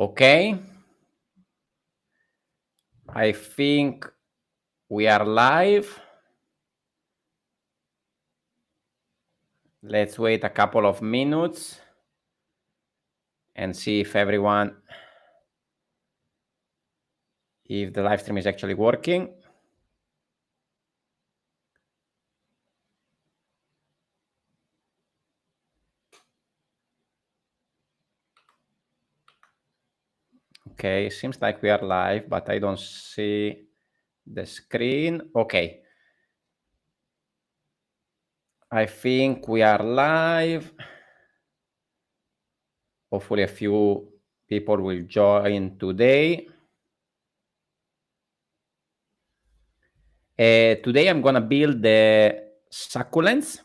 Okay. I think we are live. Let's wait a couple of minutes and see if the live stream is actually working. Okay, seems like we are live, but I don't see the screen. Okay. I think we are live. Hopefully a few people will join today. Today I'm gonna build the succulents.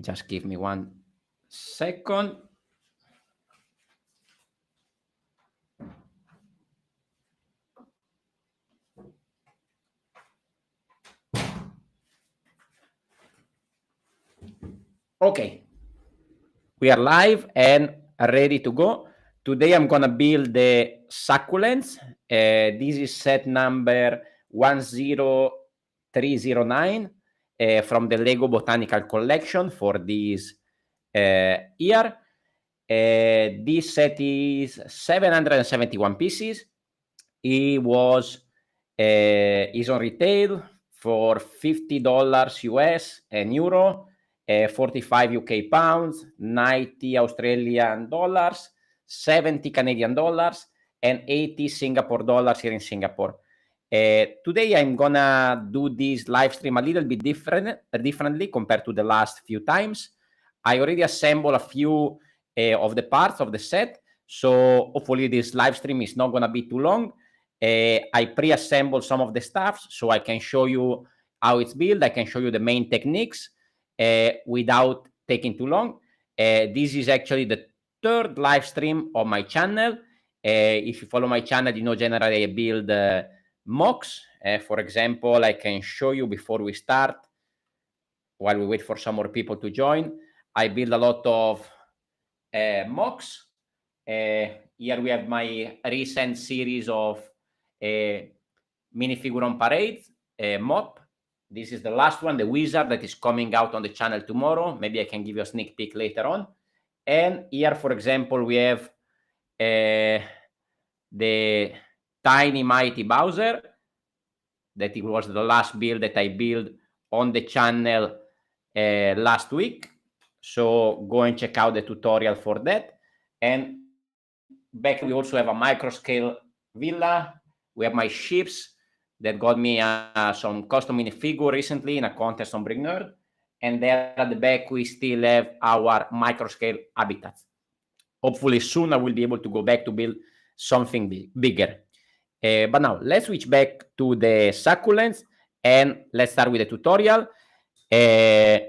Just give me 1 second. Okay, we are live and ready to go. Today I'm gonna build the succulents. This is set number 10309 from the LEGO Botanical Collection for this year. This set is 771 pieces. It is on retail for $50 US and euro. 45 UK pounds, 90 Australian dollars, 70 Canadian dollars, and 80 Singapore dollars here in Singapore. Today I'm gonna do this live stream a little bit differently compared to the last few times. I already assembled a few of the parts of the set, so hopefully this live stream is not gonna be too long. I pre-assembled some of the stuff so I can show you how it's built. I can show you the main techniques without taking too long. This is actually the third live stream on my channel. If you follow my channel, you know generally I build MOCS. For example, I can show you before we start, while we wait for some more people to join. I build a lot of MOCS. Here we have my recent series of minifigure on parade, MOP. This is the last one, the wizard, that is coming out on the channel tomorrow. Maybe I can give you a sneak peek later on. And here, for example, we have the tiny mighty Bowser. That it was the last build that I built on the channel last week. So go and check out the tutorial for that. And back we also have a micro scale villa. We have my ships that got me some custom minifigure recently in a contest on ABrickDreamer. And there at the back, we still have our micro scale habitats. Hopefully soon I will be able to go back to build something bigger. But now let's switch back to the succulents and let's start with the tutorial. This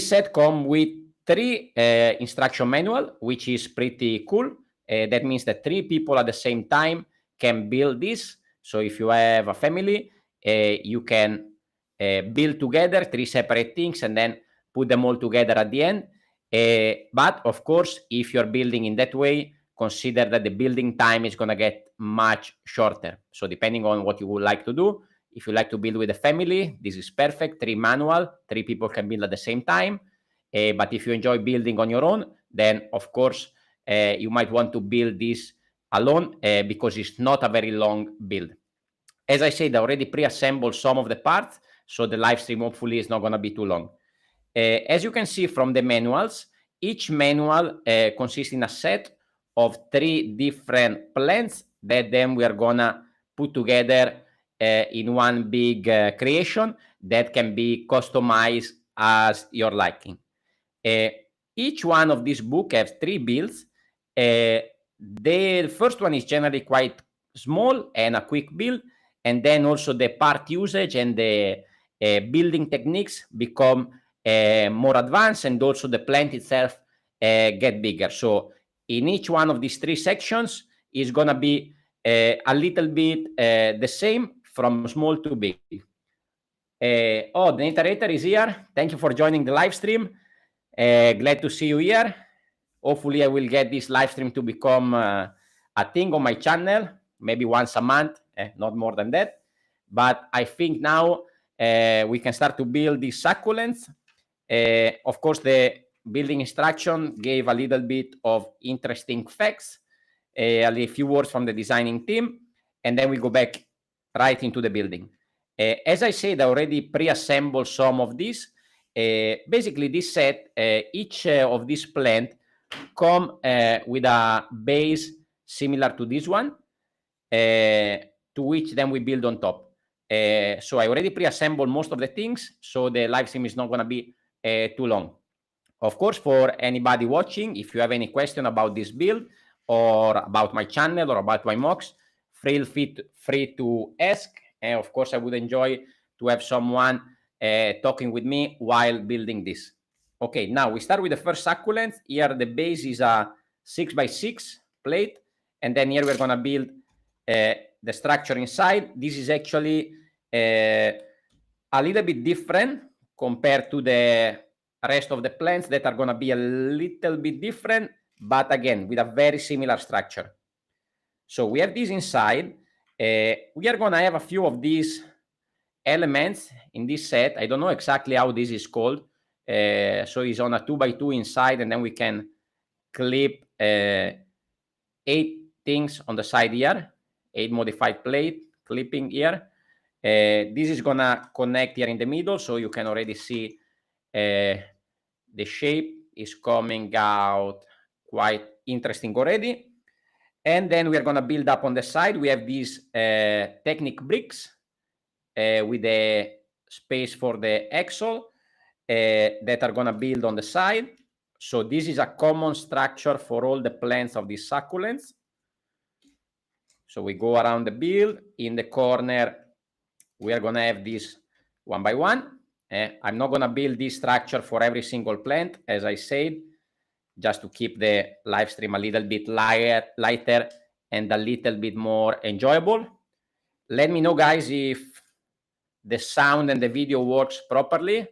set comes with 3 instruction manual, which is pretty cool. That means that 3 people at the same time can build this. So if you have a family, you can build together 3 separate things and then put them all together at the end. But of course, if you're building in that way, consider that the building time is going to get much shorter. So depending on what you would like to do, if you like to build with a family, this is perfect. 3 manual, 3 people can build at the same time. But if you enjoy building on your own, then of course, you might want to build this alone because it's not a very long build. As I said, I already pre-assembled some of the parts, so the live stream hopefully is not going to be too long. As you can see from the manuals, each manual consists in a set of 3 different plans that then we are going to put together in one big creation that can be customized as your liking. Each one of these books has 3 builds. The first one is generally quite small and a quick build, and then also the part usage and the building techniques become more advanced, and also the plant itself get bigger. So in each one of these 3 sections is going to be a little bit the same from small to big. The narrator is here. Thank you for joining the live stream. Glad to see you here. Hopefully I will get this live stream to become a thing on my channel, maybe once a month, not more than that. But I think now we can start to build these succulents. Of course, the building instruction gave a little bit of interesting facts, a few words from the designing team, and then we go back right into the building. As I said, I already pre-assembled some of these. Basically, this set, each of these plants come with a base similar to this one, to which then we build on top. So I already pre-assembled most of the things, so the live stream is not going to be too long. Of course, for anybody watching, if you have any question about this build or about my channel or about my MOCS, feel free to ask. And of course, I would enjoy to have someone talking with me while building this. Okay, now we start with the first succulent. Here the base is a 6x6 plate, and then here we're going to build the structure inside. This is actually a little bit different compared to the rest of the plants that are going to be a little bit different, but again, with a very similar structure. So we have this inside. We are going to have a few of these elements in this set. I don't know exactly how this is called. So it's on a 2x2 inside, and then we can clip 8 things on the side here, 8 modified plate clipping here. This is going to connect here in the middle, so you can already see the shape is coming out quite interesting already. And then we are going to build up on the side. We have these Technic bricks with the space for the axle that are going to build on the side. So this is a common structure for all the plants of these succulents. So we go around the build. In the corner, we are going to have this one by one. I'm not going to build this structure for every single plant, as I said, just to keep the live stream a little bit lighter and a little bit more enjoyable. Let me know, guys, if the sound and the video works properly.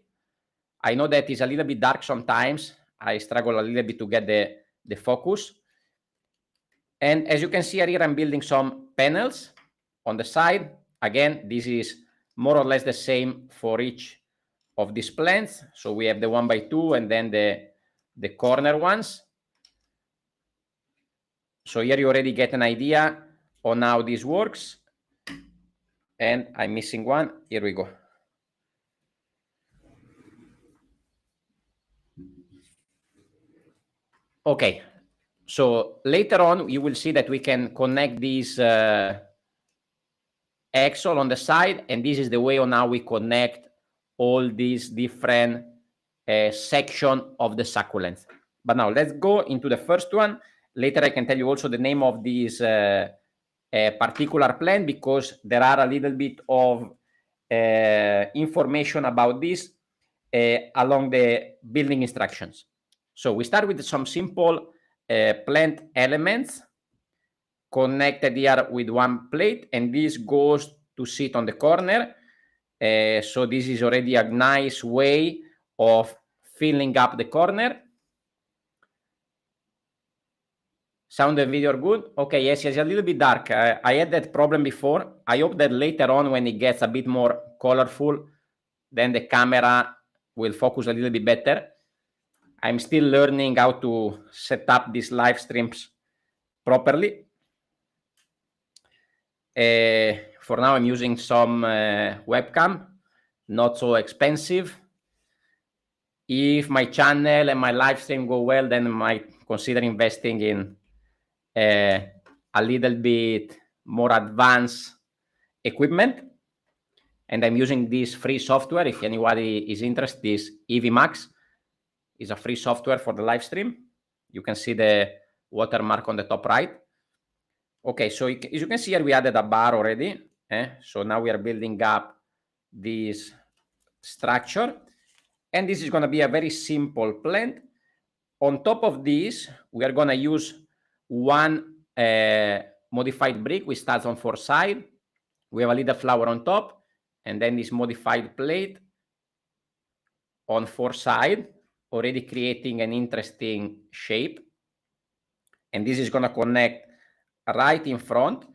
I know that it's a little bit dark sometimes. I struggle a little bit to get the focus. And as you can see here, I'm building some panels on the side. Again, this is more or less the same for each of these plants. So we have the 1x2 and then the corner ones. So here you already get an idea on how this works. And I'm missing one. Here we go. Okay. So later on, you will see that we can connect these axle on the side. And this is the way on how we connect all these different sections of the succulents. But now let's go into the first one. Later, I can tell you also the name of this particular plant, because there are a little bit of information about this along the building instructions. So we start with some simple plant elements connected here with one plate, and this goes to sit on the corner. So this is already a nice way of filling up the corner. Sound and video are good? Okay, yes, it's a little bit dark. I had that problem before. I hope that later on, when it gets a bit more colorful, then the camera will focus a little bit better. I'm still learning how to set up these live streams properly. For now, I'm using some webcam, not so expensive. If my channel and my live stream go well, then I might consider investing in a little bit more advanced equipment. And I'm using this free software. If anybody is interested, this MOCS is a free software for the live stream. You can see the watermark on the top right. Okay, so as you can see here, we added a bar already. So now we are building up this structure. And this is going to be a very simple plant. On top of this, we are going to use one modified brick which starts on 4 sides. We have a little flower on top, and then this modified plate on 4 sides, already creating an interesting shape. and this is going to connect right in front.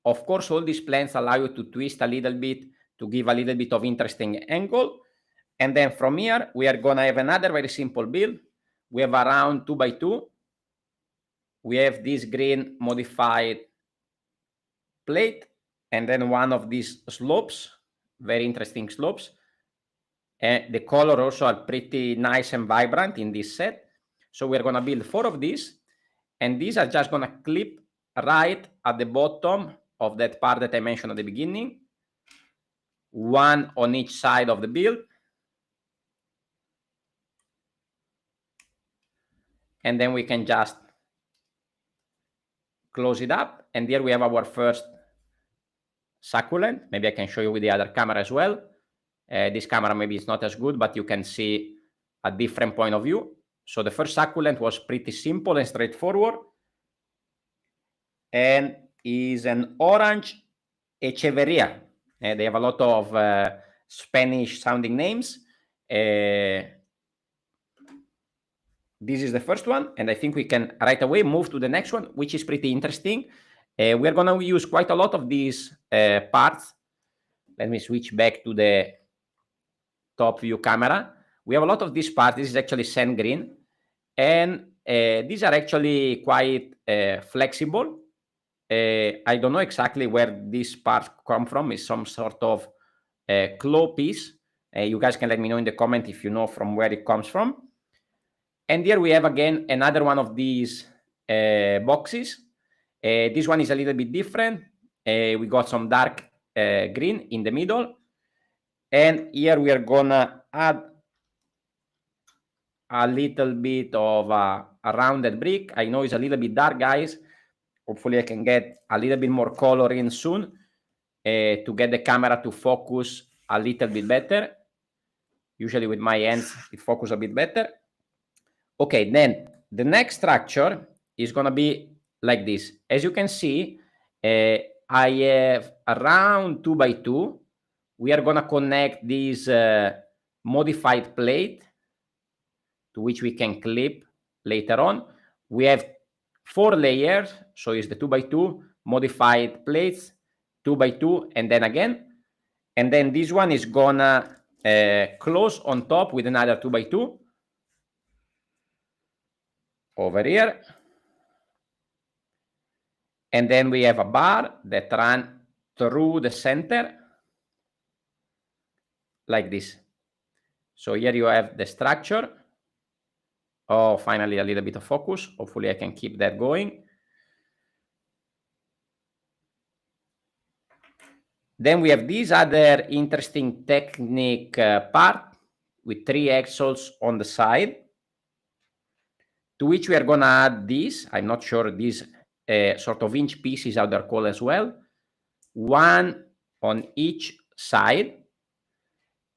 Of course, all these plants allow you to twist a little bit to give a little bit of interesting angle. And then from here, we are going to have another very simple build. We have around 2x2. We have this green modified plate, and then one of these slopes, very interesting slopes. And the color also are pretty nice and vibrant in this set. So we're going to build 4 of these, and these are just going to clip right at the bottom of that part that I mentioned at the beginning, one on each side of the build. And then we can just close it up. And here we have our first succulent. Maybe I can show you with the other camera as well. This camera maybe is not as good, but you can see a different point of view. So the first succulent was pretty simple and straightforward, and is an orange Echeverria. They have a lot of Spanish sounding names. This is the first one, and I think we can right away move to the next one, which is pretty interesting. We're going to use quite a lot of these parts. Let me switch back to the top view camera. We have a lot of these parts. This is actually sand green, and these are actually quite flexible. I don't know exactly where these parts come from. It's some sort of claw piece. You guys can let me know in the comment if you know from where it comes from. And here we have again another one of these boxes. This one is a little bit different. We got some dark green in the middle. And here we are gonna add a little bit of a rounded brick. I know it's a little bit dark, guys. Hopefully I can get a little bit more color in soon to get the camera to focus a little bit better. Usually with my hands, it focuses a bit better. Okay, then the next structure is going to be like this. As you can see, I have around 2x2. We are going to connect this modified plate to which we can clip later on. We have 4 layers, so it's the 2x2 modified plates, 2x2, and then again. And then this one is gonna close on top with another 2x2 over here. And then we have a bar that runs through the center like this. So here you have the structure. Oh, finally a little bit of focus. Hopefully I can keep that going. Then we have this other interesting technique part with 3 axles on the side, to which we are going to add this. I'm not sure, these sort of inch pieces how they're called as well. One on each side.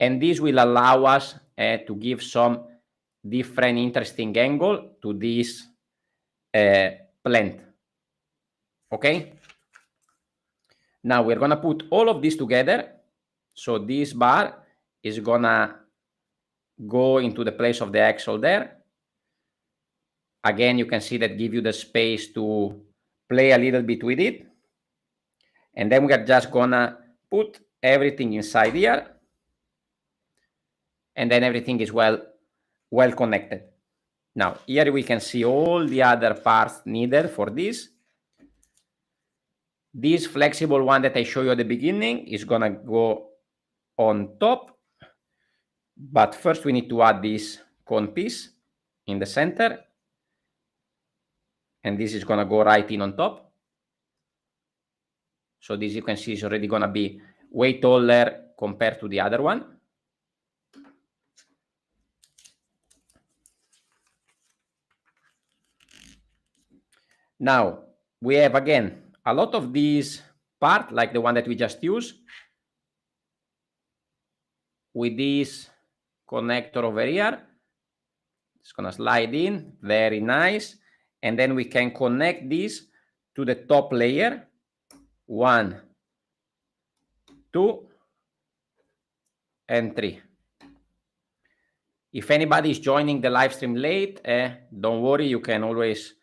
And this will allow us to give some different interesting angle to this plant. Okay? Now we're going to put all of this together. So this bar is going to go into the place of the axle there. Again, you can see that give you the space to play a little bit with it. And then we are just going to put everything inside here. And then everything is well connected. Now, here we can see all the other parts needed for this. This flexible one that I showed you at the beginning is going to go on top. But first we need to add this cone piece in the center. And this is going to go right in on top. So this, you can see, is already going to be way taller compared to the other one. Now, we have, again, a lot of these parts, like the one that we just used, with this connector over here. It's going to slide in, very nice. And then we can connect this to the top layer. 1, 2, and 3. If anybody is joining the live stream late, don't worry, you can always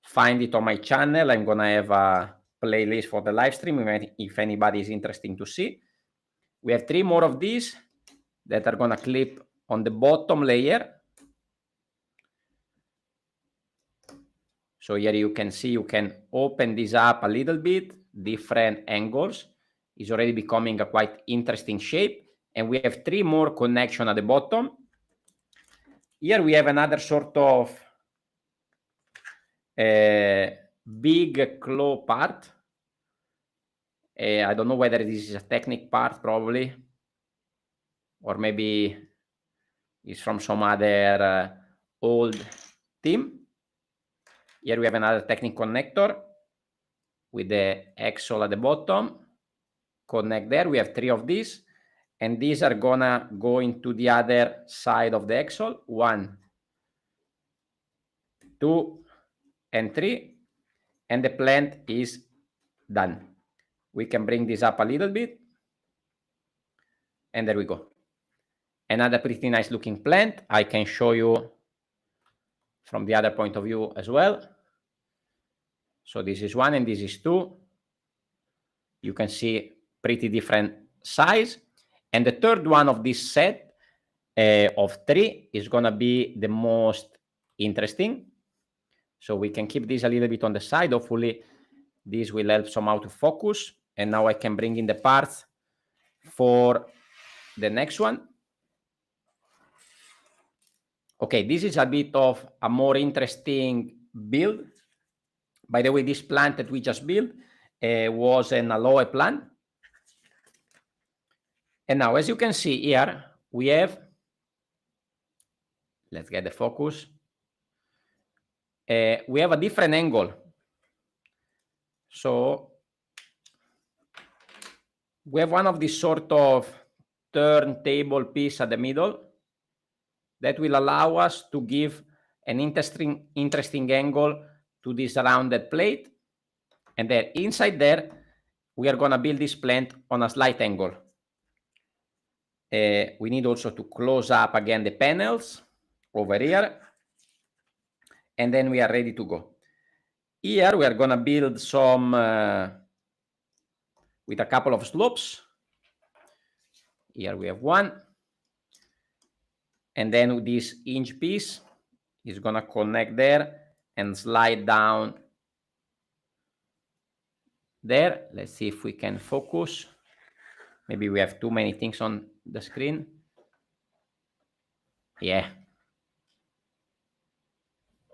find it on my channel. I'm gonna have a playlist for the live stream if anybody is interested to see. We have 3 more of these that are gonna clip on the bottom layer. So here you can see, you can open this up a little bit, different angles. It's already becoming a quite interesting shape. And we have 3 more connections at the bottom. Here we have another sort of big claw part. I don't know whether this is a technique part, probably, or maybe it's from some other old team. Here we have another technique connector with the axle at the bottom. Connect there. We have 3 of these, and these are gonna go into the other side of the axle. 1, 2, and 3, and the plant is done. We can bring this up a little bit, and there we go. Another pretty nice looking plant. I can show you from the other point of view as well. So this is 1 and this is 2. You can see pretty different size. And the third one of this set of 3 is gonna be the most interesting. So we can keep this a little bit on the side. Hopefully this will help somehow to focus. And now I can bring in the parts for the next one. Okay, this is a bit of a more interesting build. By the way, this plant that we just built was an aloe plant. And now, as you can see here, we have, let's get the focus. We have a different angle. So we have one of these sort of turntable piece at the middle that will allow us to give an interesting angle to this rounded plate. And then inside there, we are gonna build this plant on a slight angle. We need also to close up again the panels over here. And then we are ready to go. Here we are gonna build some with a couple of slopes. Here we have one. And then this hinge piece is gonna connect there and slide down there. Let's see if we can focus. Maybe we have too many things on the screen. Yeah.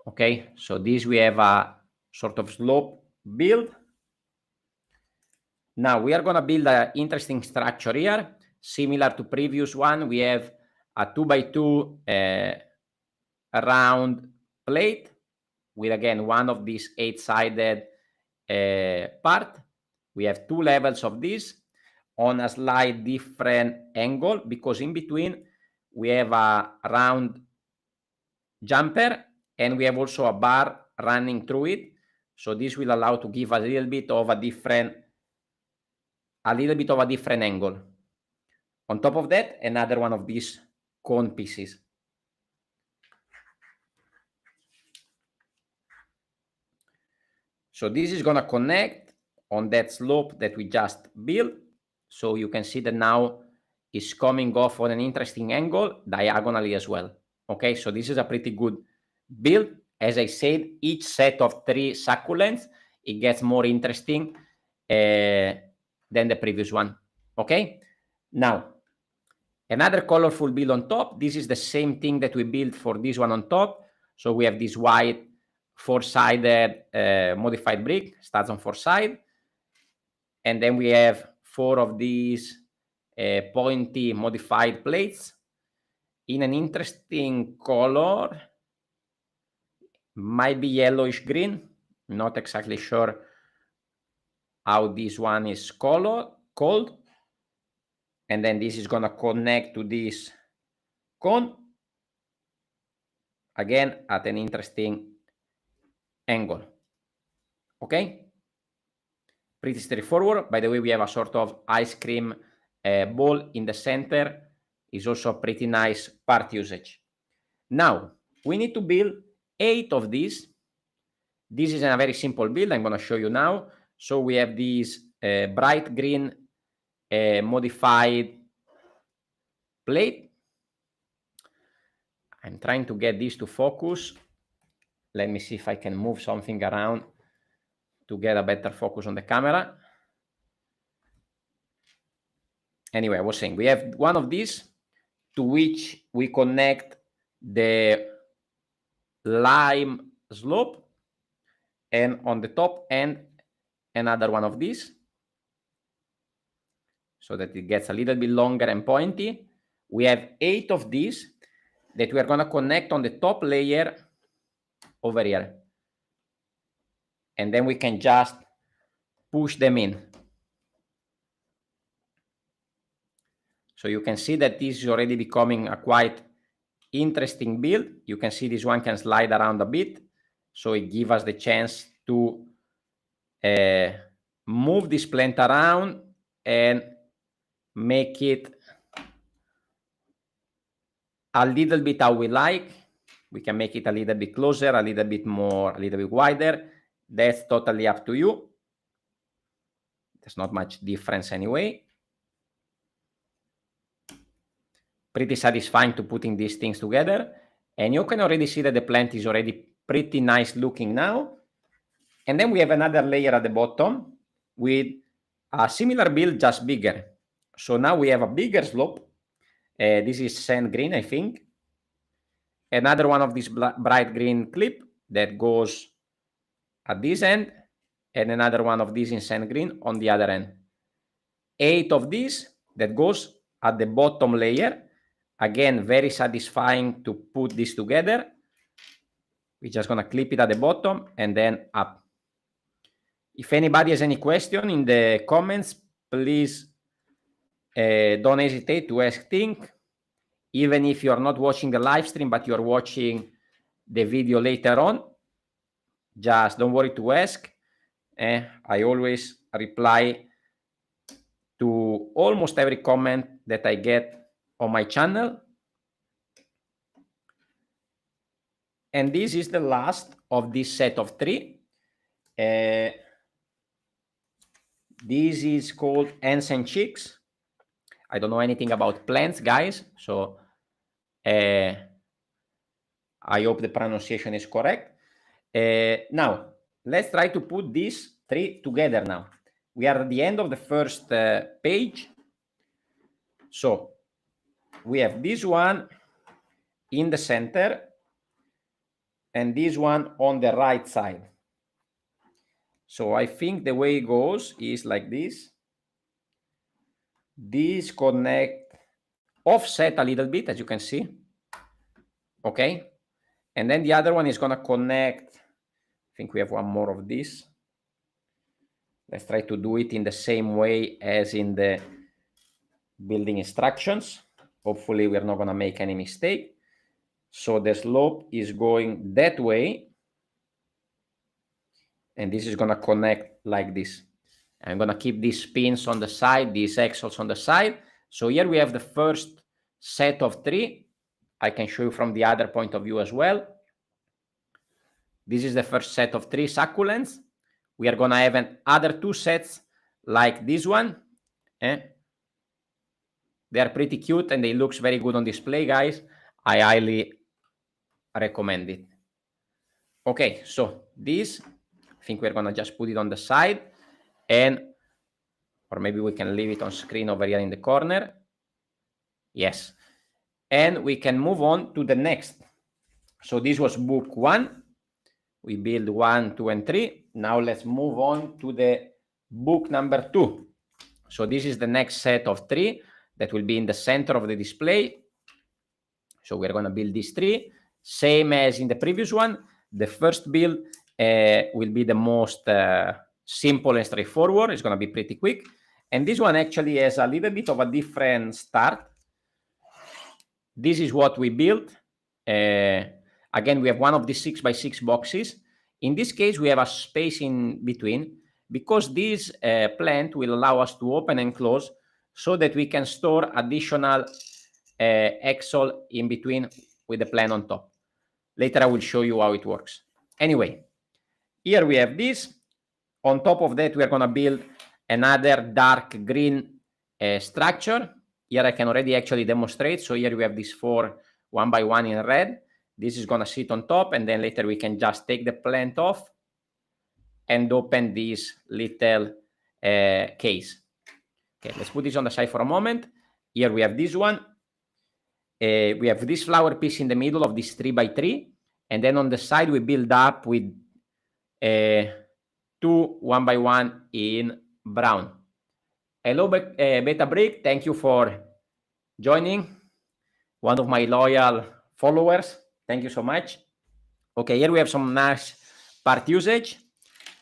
Okay, so this we have a sort of slope build. Now we are gonna build an interesting structure here. Similar to previous one, we have a 2x2 round plate with again one of these 8-sided part. We have 2 levels of this on a slight different angle because in between we have a round jumper and we have also a bar running through it. So this will allow to give a little bit of a different angle. On top of that, another one of these cone pieces. So this is gonna connect on that slope that we just built. So you can see that now it's coming off on an interesting angle diagonally as well. Okay, so this is a pretty good build. As I said, each set of 3 succulents, it gets more interesting than the previous one. Okay, now another colorful build on top. This is the same thing that we built for this one on top. So we have this white 4-sided modified brick, starts on 4 sides. And then we have 4 of these pointy modified plates in an interesting color. Might be yellowish green. Not exactly sure how this one is called. And then this is gonna connect to this cone. Again, at an interesting angle. Okay? Pretty straightforward. By the way, we have a sort of ice cream ball in the center. Is also a pretty nice part usage. Now, we need to build 8 of these. This is a very simple build I'm going to show you now. So we have this bright green modified plate. I'm trying to get this to focus. Let me see if I can move something around to get a better focus on the camera. Anyway, I was saying we have one of these to which we connect the lime slope, and on the top end another one of these, so that it gets a little bit longer and pointy. We have 8 of these that we are going to connect on the top layer over here, and then we can just push them in. So you can see that this is already becoming a quite interesting build. You can see this one can slide around a bit, so it gives us the chance to move this plant around and make it a little bit how we like. We can make it a little bit closer, a little bit more, a little bit wider. That's totally up to you. There's not much difference anyway. Pretty satisfying to putting these things together. And you can already see that the plant is already pretty nice looking now. And then we have another layer at the bottom with a similar build, just bigger. So now we have a bigger slope. This is sand green, I think. Another one of this bright green clip that goes at this end, and another one of these in sand green on the other end. 8 of these that goes at the bottom layer. Again, very satisfying to put this together. We're just going to clip it at the bottom and then up. If anybody has any question in the comments, please don't hesitate to ask things. Even if you're not watching the live stream, but you're watching the video later on, just don't worry to ask. I always reply to almost every comment that I get on my channel. And this is the last of this set of 3. This is called Ants and Chicks. I don't know anything about plants, guys, so I hope the pronunciation is correct. Now, let's try to put these 3 together now. We are at the end of the first page. So we have this one in the center and this one on the right side. So I think the way it goes is like this. These connect offset a little bit, as you can see. Okay. And then the other one is going to connect. I think we have one more of this. Let's try to do it in the same way as in the building instructions. Hopefully we're not going to make any mistake. So the slope is going that way. And this is going to connect like this. I'm going to keep these pins on the side, these axles on the side. So here we have the first set of 3. I can show you from the other point of view as well. This is the first set of 3 succulents. We are going to have other 2 sets like this one. They are pretty cute and they look very good on display, guys. I highly recommend it. Okay, so this, I think we're going to just put it on the side, and or maybe we can leave it on screen over here in the corner. Yes. And we can move on to the next. So this was book 1. We build 1, 2, and 3. Now let's move on to the book number 2. So this is the next set of 3 that will be in the center of the display. So we're going to build these 3. Same as in the previous one. The first build will be the most simple and straightforward. It's going to be pretty quick. And this one actually has a little bit of a different start. This is what we built. Again, we have one of these 6x6 boxes. In this case, we have a space in between because this plant will allow us to open and close so that we can store additional axle in between with the plant on top. Later, I will show you how it works. Anyway, Here we have this. On top of that, we are going to build another dark green structure. Here I can already actually demonstrate. So here we have these 4 one by one in red. This is going to sit on top, and then later we can just take the plant off and open this little case. Okay, let's put this on the side for a moment. Here we have this one. We have this flower piece in the middle of this 3x3, and then on the side we build up with 2 one by one in brown. Hello, Beta Brick. Thank you for joining. One of my loyal followers. Thank you so much. Okay, here we have some nice part usage.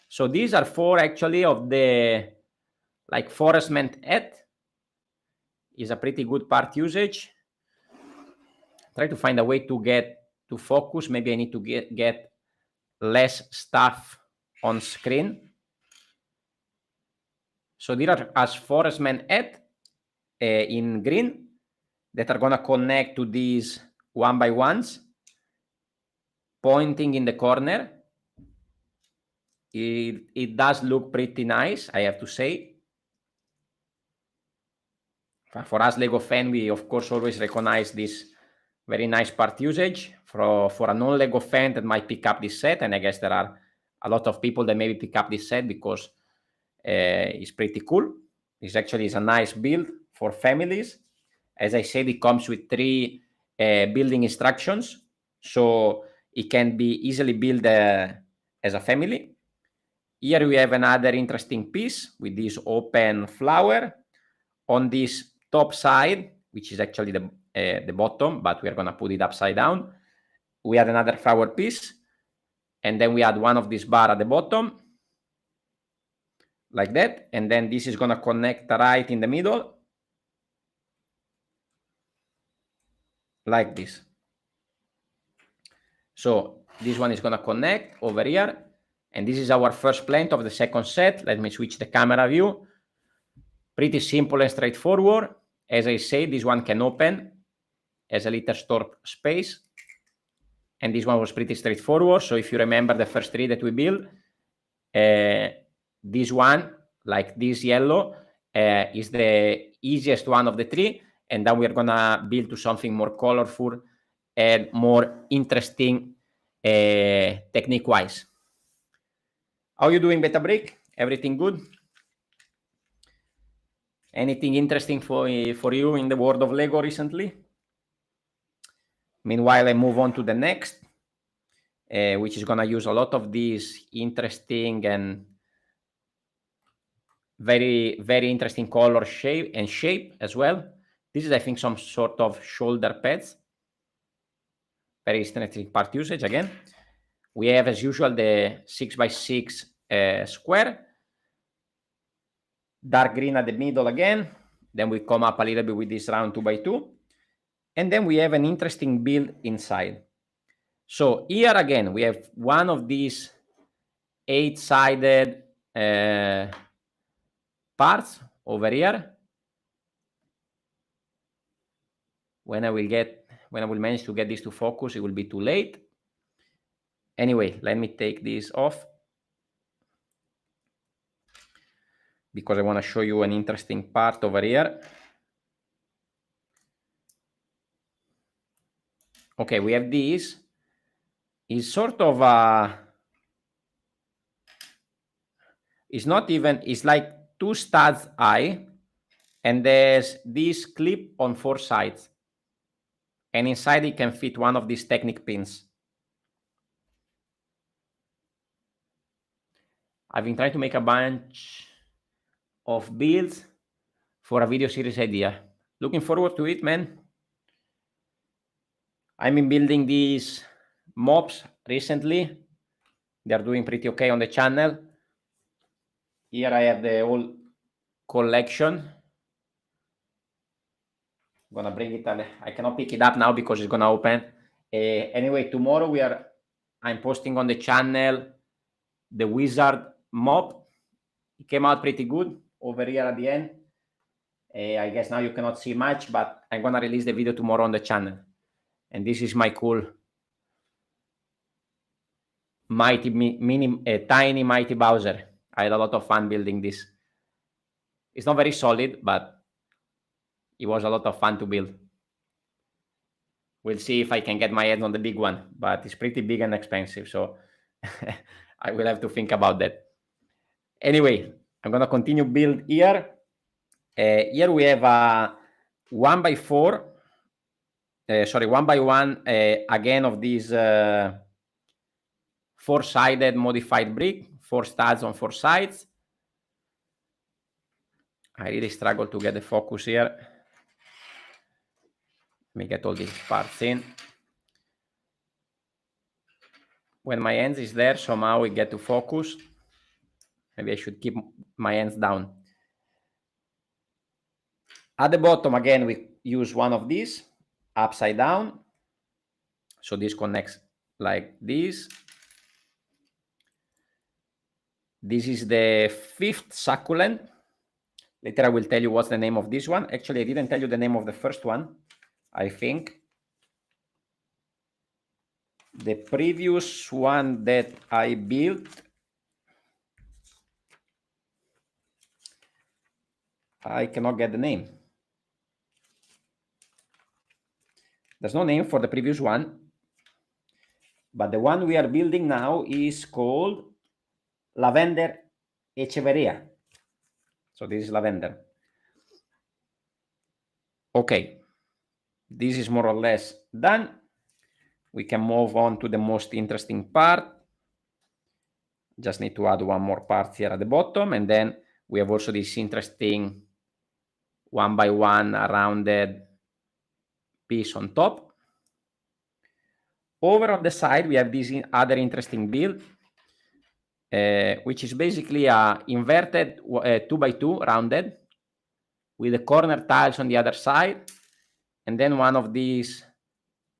So these are 4 actually of the like forestment hat. Is a pretty good part usage. Try to find a way to get to focus. Maybe I need to get less stuff on screen. So there are as forestman hat in green that are going to connect to these one by ones pointing in the corner. It does look pretty nice, I have to say. For us LEGO fan, we of course always recognize this very nice part usage. For a non-LEGO fan that might pick up this set, and I guess there are a lot of people that maybe pick up this set because it's pretty cool. This actually is a nice build for families. As I said, it comes with 3 building instructions, so it can be easily built as a family. Here we have another interesting piece with this open flower. On this top side, which is actually the bottom, but we are going to put it upside down, we add another flower piece, and then we add one of this bar at the bottom, like that, and then this is going to connect right in the middle, like this. So this one is going to connect over here, and this is our first plant of the second set. Let me switch the camera view. Pretty simple and straightforward. As I say, this one can open as a little store space, and this one was pretty straightforward. So if you remember the first 3 that we built, this one, like this yellow, is the easiest one of the 3, and then we're gonna build to something more colorful and more interesting technique wise. How you doing, Beta Brick? Everything good? Anything interesting for you in the world of LEGO recently? Meanwhile, I move on to the next, which is gonna use a lot of these interesting and very, very interesting color shape as well. This is, I think, some sort of shoulder pads. Very interesting part usage again. We have, as usual, the 6x6 square. Dark green at the middle again. Then we come up a little bit with this round 2x2. And then we have an interesting build inside. So here again, we have one of these 8-sided parts over here. When I will manage to get this to focus, it will be too late. Anyway, let me take this off, because I want to show you an interesting part over here. Okay, we have this. It's sort of it's not even, it's like 2 studs high, and there's this clip on 4 sides, and inside it can fit one of these Technic pins. I've been trying to make a bunch of builds for a video series idea. Looking forward to it, man. I've been building these MOCS recently. They're doing pretty okay on the channel. Here I have the whole collection. I'm gonna bring it, I cannot pick it up now because it's gonna open. Anyway, tomorrow I'm posting on the channel the wizard mop. It came out pretty good over here at the end. I guess now you cannot see much, but I'm gonna release the video tomorrow on the channel. And this is my cool tiny mighty Bowser. I had a lot of fun building this. It's not very solid, but it was a lot of fun to build. We'll see if I can get my head on the big one, but it's pretty big and expensive, so I will have to think about that. Anyway, I'm gonna continue build here. Here we have a 1x4, 1x1 again of this 4-sided modified brick, 4 studs on 4 sides. I really struggle to get the focus here. Let me get all these parts in. When my hands is there, somehow we get to focus. Maybe I should keep my hands down. At the bottom, again, we use one of these upside down. So this connects like this. This is the 5th succulent. Later I will tell you what's the name of this one. Actually, I didn't tell you the name of the first one, I think. The previous one that I built, I cannot get the name. There's no name for the previous one, but the one we are building now is called Lavender Echeverria. So this is lavender. Okay, this is more or less done. We can move on to the most interesting part. Just need to add one more part here at the bottom, and then we have also this interesting 1x1 rounded piece on top. Over on the side, we have this other interesting build, which is basically a inverted 2x2 rounded with the corner tiles on the other side, and then one of these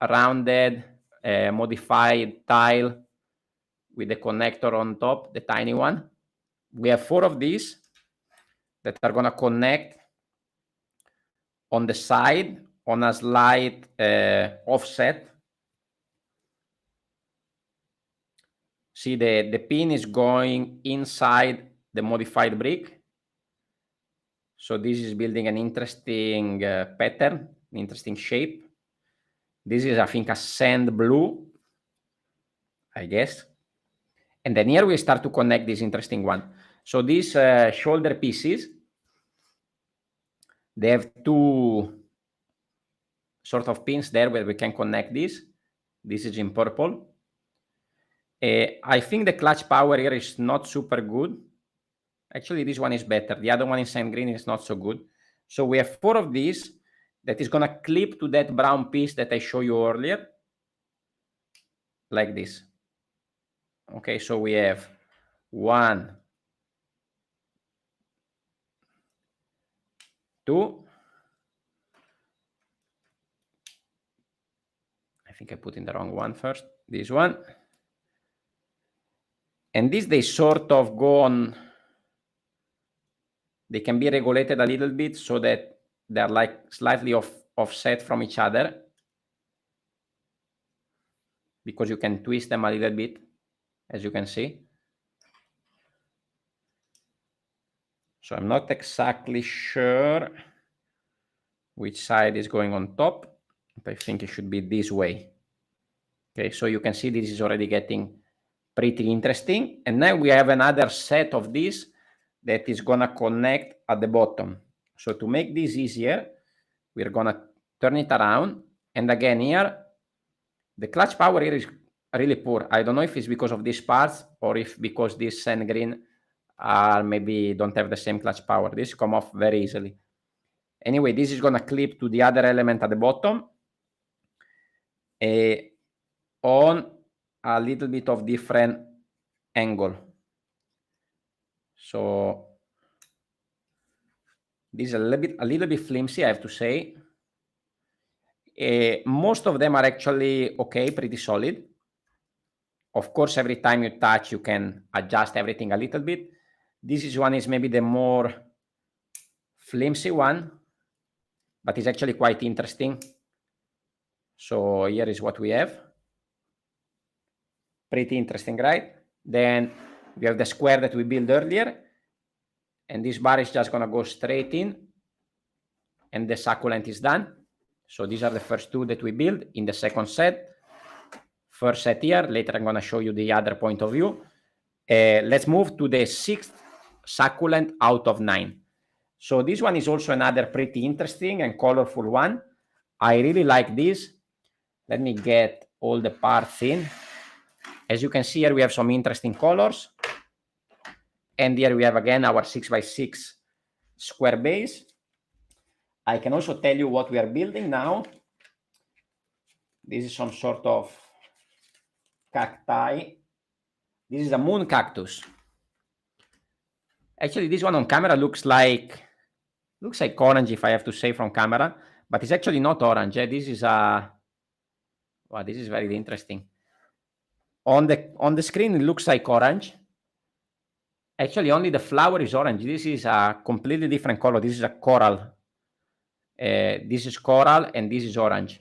rounded modified tile with the connector on top, the tiny one. We have 4 of these that are going to connect on the side on a slight offset. See, the pin is going inside the modified brick. So this is building an interesting pattern, an interesting shape. This is, I think, a sand blue, I guess. And then here we start to connect this interesting one. So these shoulder pieces, they have 2 sort of pins there where we can connect this. This is in purple. I think the clutch power here is not super good. Actually, this one is better. The other one in sand green is not so good. So we have 4 of these that is going to clip to that brown piece that I showed you earlier, like this. Okay, so we have 1, 2. I think I put in the wrong one first. This one. And these, they sort of go on, they can be regulated a little bit so that they're like slightly offset from each other, because you can twist them a little bit, as you can see. So I'm not exactly sure which side is going on top, but I think it should be this way. Okay, so you can see this is already getting pretty interesting. And now we have another set of these that is gonna connect at the bottom. So to make this easier, we're gonna turn it around. And again here, the clutch power here is really poor. I don't know if it's because of these parts or if because this sand green maybe don't have the same clutch power. This come off very easily. Anyway, this is gonna clip to the other element at the bottom on a little bit of different angle. So this is a little bit flimsy, I have to say. Most of them are actually okay, pretty solid. Of course, every time you touch, you can adjust everything a little bit. This one is maybe the more flimsy one, but it's actually quite interesting. So here is what we have. Pretty interesting, right? Then we have the square that we built earlier, and this bar is just gonna go straight in, and the succulent is done. So these are the first two that we built in the second set. First set here, later I'm gonna show you the other point of view. Let's move to the 6th succulent out of 9. So this one is also another pretty interesting and colorful one. I really like this. Let me get all the parts in. As you can see here, we have some interesting colors. And here we have again our 6x6 square base. I can also tell you what we are building now. This is some sort of cacti. This is a moon cactus. Actually, this one on camera looks like orange, if I have to say from camera, but it's actually not orange. This is wow, this is very interesting. On the screen, it looks like orange. Actually, only the flower is orange. This is a completely different color. This is a coral. This is coral, and this is orange.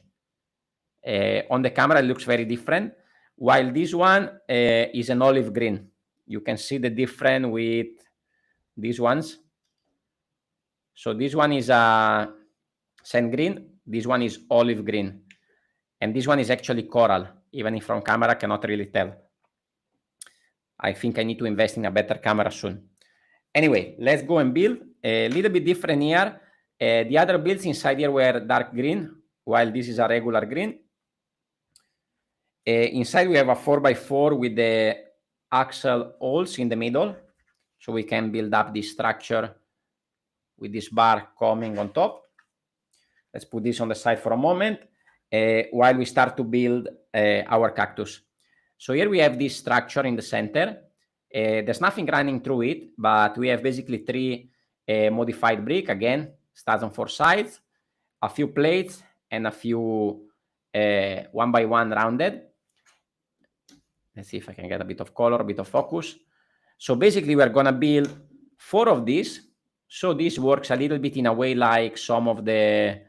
On the camera, it looks very different, while this one is an olive green. You can see the difference with these ones. So this one is a sand green. This one is olive green. And this one is actually coral, even if from camera I cannot really tell. I think I need to invest in a better camera soon. Anyway, let's go and build. A little bit different here. The other builds inside here were dark green, while this is a regular green. Inside we have a 4x4 with the axle holes in the middle, so we can build up this structure with this bar coming on top. Let's put this on the side for a moment while we start to build our cactus. So here we have this structure in the center. There's nothing running through it, but we have basically 3 modified brick. Again, starts on 4 sides, a few plates, and a few 1x1 rounded. Let's see if I can get a bit of color, a bit of focus. So basically, we're gonna build 4 of these. So this works a little bit in a way like some of the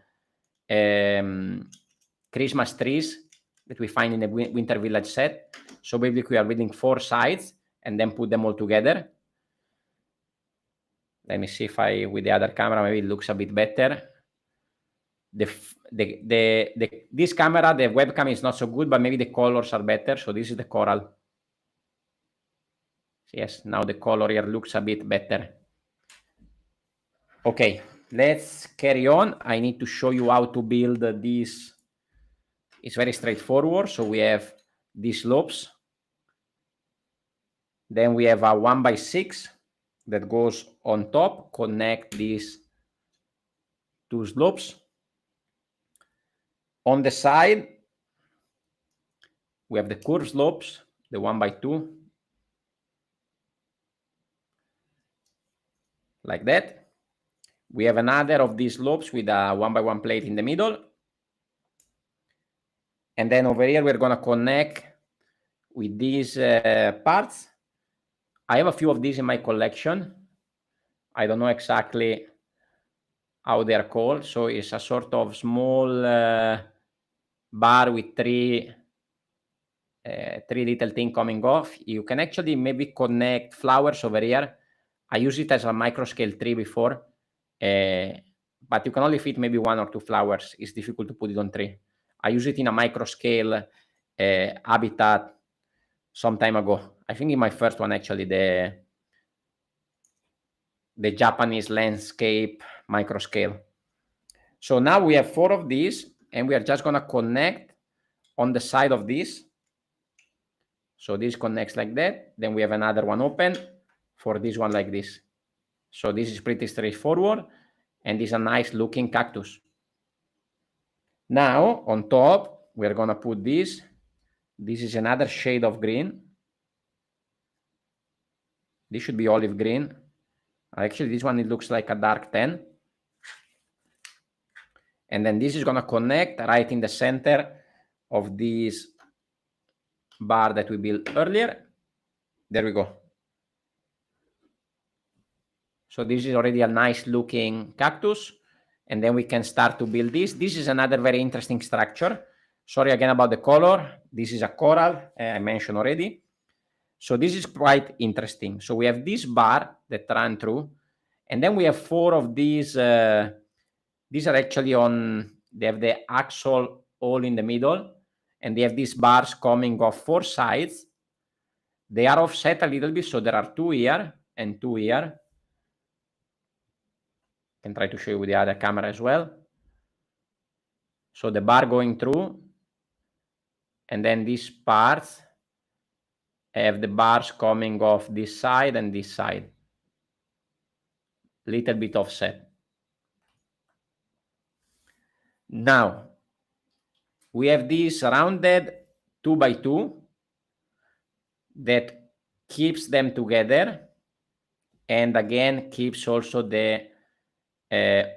Christmas trees that we find in the Winter Village set. So basically, we are building 4 sides and then put them all together. Let me see if with the other camera, maybe it looks a bit better. This camera, the webcam is not so good, but maybe the colors are better. So this is the coral. Yes, now the color here looks a bit better. Okay, let's carry on. I need to show you how to build this. It's very straightforward. So we have these slopes. Then we have a 1x6 that goes on top, connect these 2 slopes. On the side, we have the curved slopes, the 1x2, like that. We have another of these slopes with a 1x1 plate in the middle. And then over here, we're gonna connect with these parts. I have a few of these in my collection. I don't know exactly how they're called. So it's a sort of small bar with 3 little things coming off. You can actually maybe connect flowers over here. I used it as a micro scale tree before, but you can only fit maybe 1 or 2 flowers. It's difficult to put it on tree. I used it in a micro scale habitat some time ago. I think in my first one, actually, the Japanese landscape micro scale. So now we have 4 of these, and we are just gonna connect on the side of this. So this connects like that. Then we have another one open for this one like this. So this is pretty straightforward, and this is a nice looking cactus. Now on top, we're gonna put this. This is another shade of green. This should be olive green. Actually, this one, it looks like a dark tan. And then this is gonna connect right in the center of this bar that we built earlier. There we go. So this is already a nice looking cactus. And then we can start to build this. This is another very interesting structure. Sorry again about the color. This is a coral, I mentioned already. So this is quite interesting. So we have this bar that run through, and then we have 4 of these. These are actually they have the axle all in the middle, and they have these bars coming off 4 sides. They are offset a little bit, so there are 2 here and 2 here. I can try to show you with the other camera as well. So the bar going through, and then these parts have the bars coming off this side and this side. Little bit offset. Now, we have this rounded 2x2 that keeps them together, and again keeps also the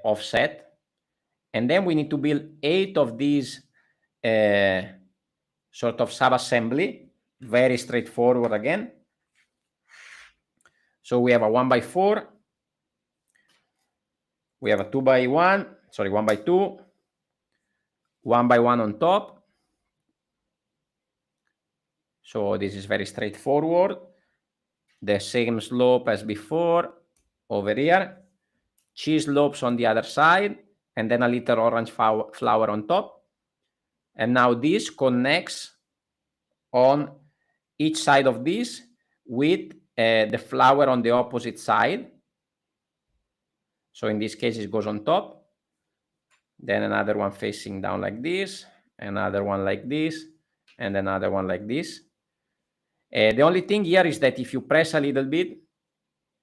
offset. And then we need to build 8 of these sort of sub-assembly. Very straightforward again. So we have a 1x4, we have a 2x1, sorry, 1x2, 1x1 on top. So this is very straightforward. The same slope as before over here. Cheese slopes on the other side, and then a little orange flower on top. And now this connects on each side of this with the flower on the opposite side. So in this case, it goes on top. Then another one facing down like this, another one like this, and another one like this. The only thing here is that if you press a little bit,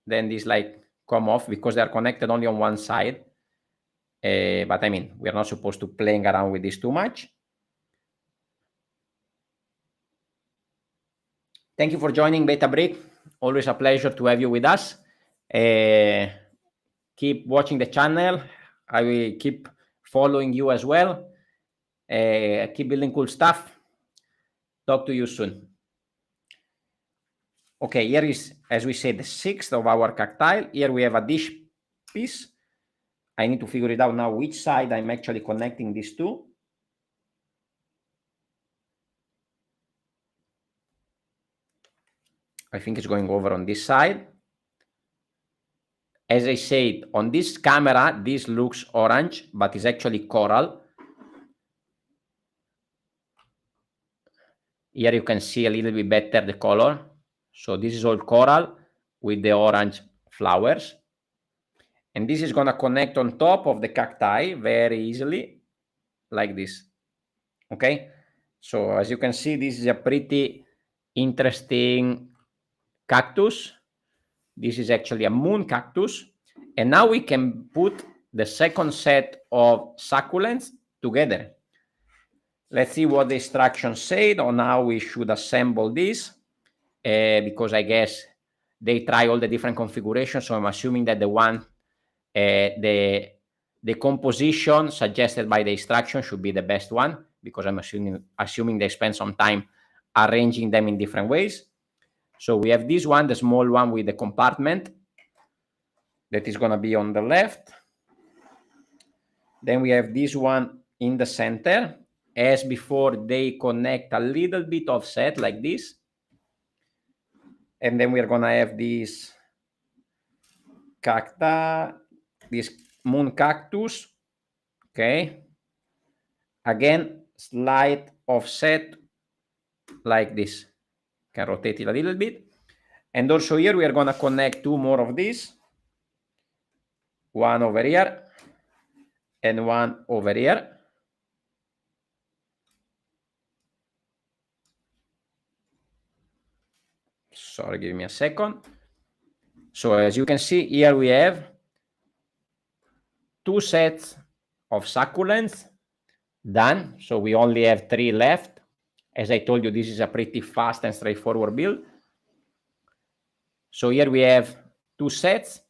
then this like come off because they are connected only on one side. But I mean, we are not supposed to playing around with this too much. Thank you for joining BetaBrick. Always a pleasure to have you with us. Keep watching the channel. I will keep following you as well. Keep building cool stuff. Talk to you soon. Okay, here is, as we said, the 6th of our cacti. Here we have a dish piece. I need to figure it out now which side I'm actually connecting these two. I think it's going over on this side. As I said, on this camera, this looks orange, but it's actually coral. Here you can see a little bit better the color. So this is all coral with the orange flowers. And this is going to connect on top of the cacti very easily, like this. Okay? So as you can see, this is a pretty interesting cactus. This is actually a moon cactus. And now we can put the second set of succulents together. Let's see what the instructions said on how we should assemble this, because I guess they try all the different configurations. So I'm assuming that the one, the composition suggested by the instruction should be the best one, because I'm assuming they spend some time arranging them in different ways. So we have this one, the small one with the compartment that is going to be on the left. Then we have this one in the center. As before, they connect a little bit offset like this. And then we are going to have this cacti, this moon cactus. Okay. Again, slight offset like this. Can rotate it a little bit. And also here we are going to connect 2 more of these. One over here and one over here. Sorry, give me a second. So as you can see, here we have 2 sets of succulents done. So we only have 3 left. As I told you, this is a pretty fast and straightforward build. So here we have 2 sets.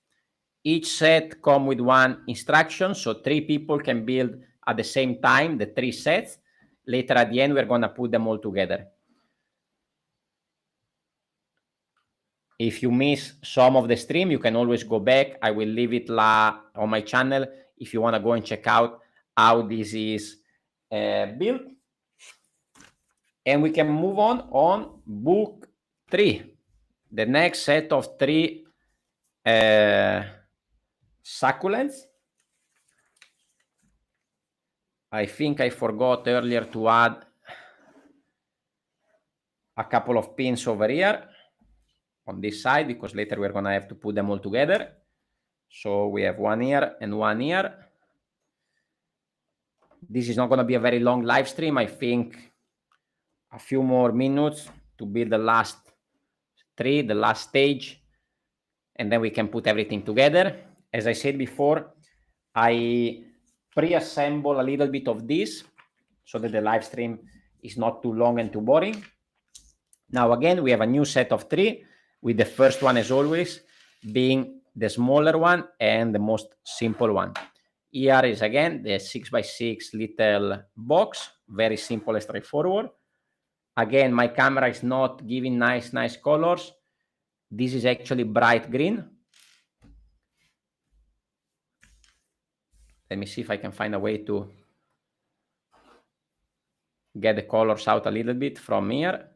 Each set comes with 1 instruction. So 3 people can build at the same time the 3 sets. Later at the end, we're going to put them all together. If you miss some of the stream, you can always go back. I will leave it on my channel if you want to go and check out how this is built. And we can move on book 3, the next set of 3 succulents. I think I forgot earlier to add a couple of pins over here on this side, because later we're gonna have to put them all together. So we have one here and one here. This is not gonna be a very long live stream. I think a few more minutes to build the last 3, the last stage, and then we can put everything together. As I said before, I pre-assemble a little bit of this so that the live stream is not too long and too boring. Now again, we have a new set of 3, with the first one, as always, being the smaller one and the most simple one. Here is again the 6x6 little box, very simple and straightforward. Again, my camera is not giving nice colors. This is actually bright green. Let me see if I can find a way to get the colors out a little bit from here.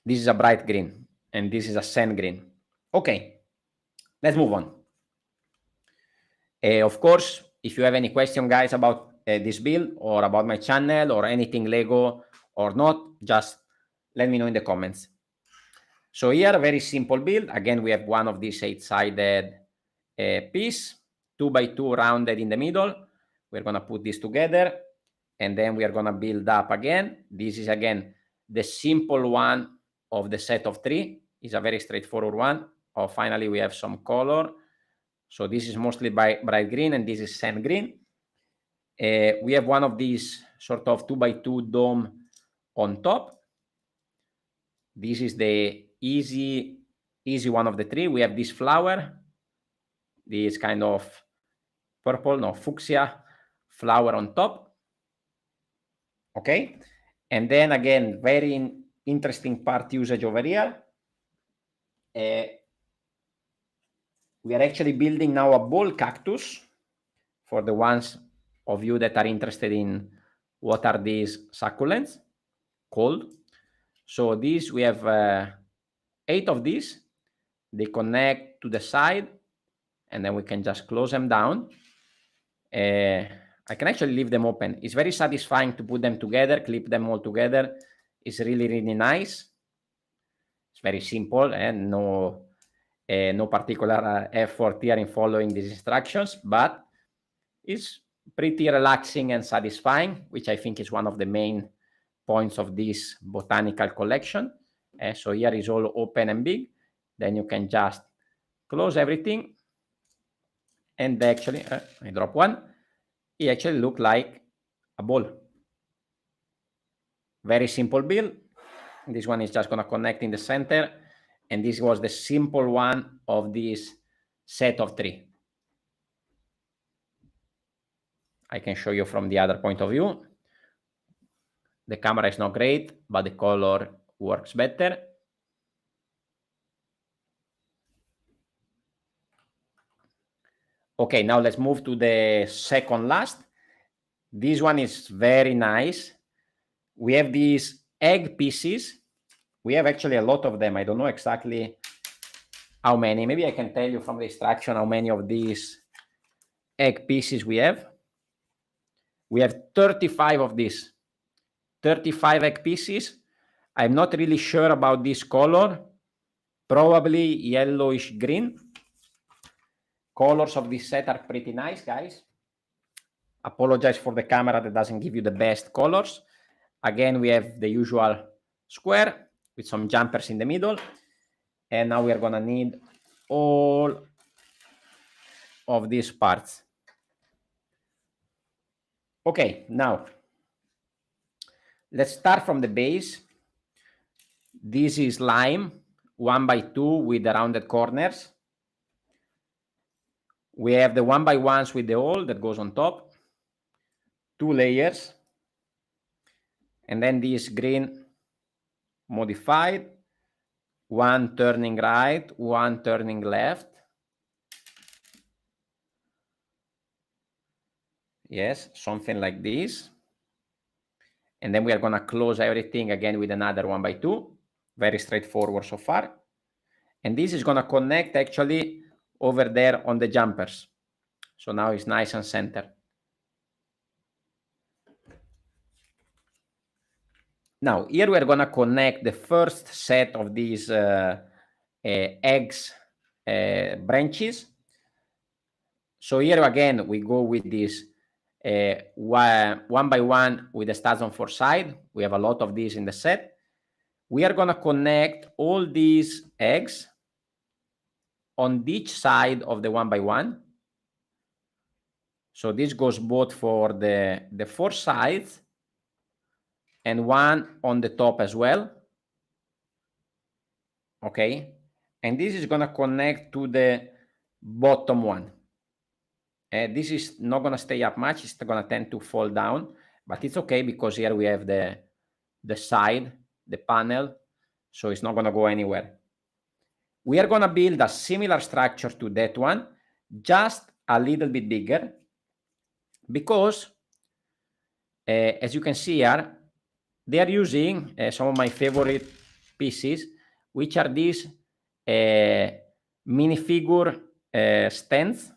This is a bright green, and this is a sand green. Okay, let's move on. Of course, if you have any question, guys, about this build or about my channel or anything Lego or not, just let me know in the comments. So here, a very simple build. Again, we have one of these 8-sided piece, 2x2 rounded in the middle. We're gonna put this together, and then we are gonna build up again. This is again the simple one of the set of 3. It's a very straightforward one. Oh, finally we have some color. So this is mostly bright green, and this is sand green. We have one of these sort of 2x2 dome on top. This is the easy one of the 3. We have this flower, this kind of purple, no, fuchsia flower on top. Okay, and then again, very interesting part usage over here. We are actually building now a ball cactus, for the ones of you that are interested in what are these succulents called. So these, we have 8 of these. They connect to the side, and then we can just close them down. I can actually leave them open. It's very satisfying to put them together, clip them all together. It's really nice. It's very simple and no particular effort here in following these instructions, but it's pretty relaxing and satisfying, which I think is one of the main points of this botanical collection. So here is all open and big. Then you can just close everything, and actually, I drop one. It actually look like a ball. Very simple build. This one is just gonna connect in the center, and this was the simple one of this set of 3. I can show you from the other point of view. The camera is not great, but the color works better. Okay, now let's move to the second last. This one is very nice. We have these egg pieces. We have actually a lot of them. I don't know exactly how many. Maybe I can tell you from the instruction how many of these egg pieces we have. We have 35 of these. 35 egg pieces. I'm not really sure about this color. Probably yellowish green. Colors of this set are pretty nice, guys. Apologize for the camera that doesn't give you the best colors. Again, we have the usual square with some jumpers in the middle. And now we are gonna need all of these parts. Okay, now let's start from the base. This is lime, 1x2 with the rounded corners. We have the 1x1s with the hole that goes on top, 2 layers, and then this green modified, 1 turning right, 1 turning left. Yes, something like this. And then we are going to close everything again with another 1x2. Very straightforward so far. And this is going to connect actually over there on the jumpers. So now it's nice and center. Now here we are going to connect the first set of these eggs branches. So here again, we go with this one by one with the studs on four side. We have a lot of these in the set. We are going to connect all these eggs on each side of the one by one. So this goes both for the four sides and one on the top as well. Okay. And this is going to connect to the bottom one. This is not going to stay up much. It's going to tend to fall down, but it's okay because here we have the side, the panel, so it's not going to go anywhere. We are going to build a similar structure to that one, just a little bit bigger, because as you can see here, they are using some of my favorite pieces, which are these minifigure stands.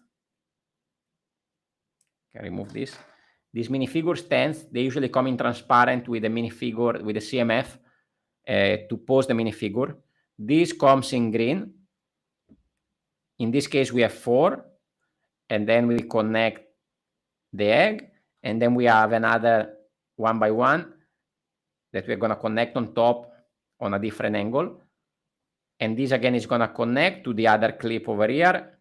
Can remove this. These minifigure stands, they usually come in transparent with a minifigure, with a CMF to pose the minifigure. This comes in green. In this case, we have 4, and then we connect the egg, and then we have another 1 by 1 that we're going to connect on top on a different angle. And this again is going to connect to the other clip over here.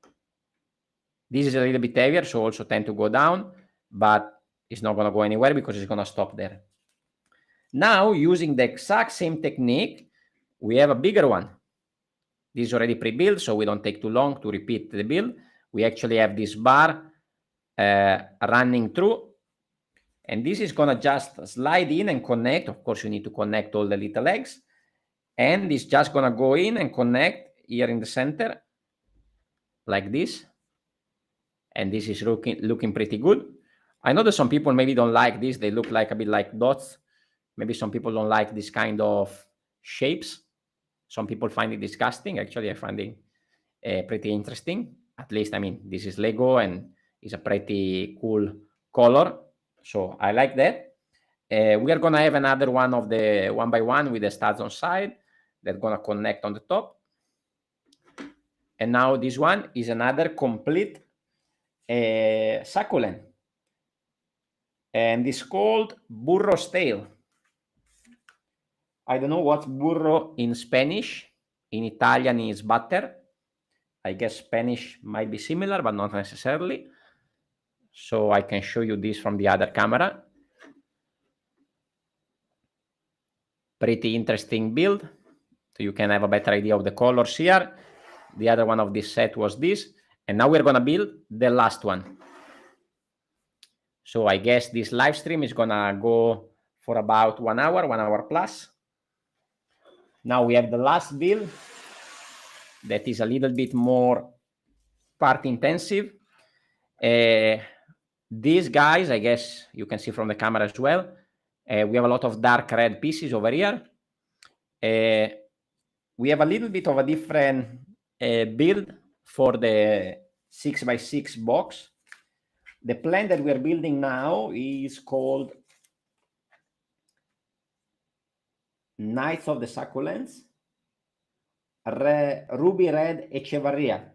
This is a little bit heavier, so also tend to go down, but it's not going to go anywhere because it's going to stop there. Now, using the exact same technique, we have a bigger one. This is already pre-built, so we don't take too long to repeat the build. We actually have this bar running through, and this is going to just slide in and connect. Of course, you need to connect all the little legs, and it's just going to go in and connect here in the center, like this. And this is looking pretty good. I know that some people maybe don't like this. They look like a bit like dots. Maybe some people don't like this kind of shapes. Some people find it disgusting. Actually, I find it pretty interesting. At least, I mean, this is Lego and it's a pretty cool color. So I like that. We are going to have another one of the 1 by 1 with the studs on side that's going to connect on the top. And now this one is another complete succulent. And it's called burro's tail. I don't know what's burro in Spanish. In Italian is butter. I guess Spanish might be similar, but not necessarily. So I can show you this from the other camera. Pretty interesting build. So you can have a better idea of the colors here. The other one of this set was this. And now we're going to build the last one. So I guess this live stream is going to go for about 1 hour plus. Now we have the last build that is a little bit more part intensive. These guys, I guess you can see from the camera as well. We have a lot of dark red pieces over here. We have a little bit of a different build for the 6x6 box. The plan that we are building now is called Knights of the Succulents, Ruby Red Echevarria.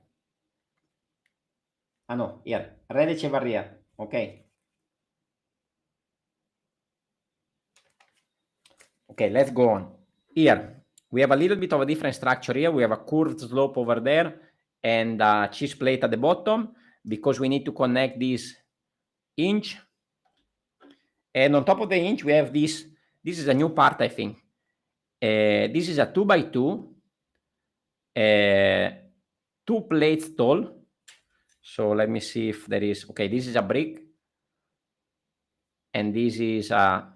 Ah no, here, Red Echevarria, okay. Okay, let's go on. Here, we have a little bit of a different structure here. We have a curved slope over there and a cheese plate at the bottom because we need to connect this hinge. And on top of the hinge, we have this. This is a new part, I think. This is a 2x2, 2 plates tall. So let me see if there is, okay, this is a brick. And this is a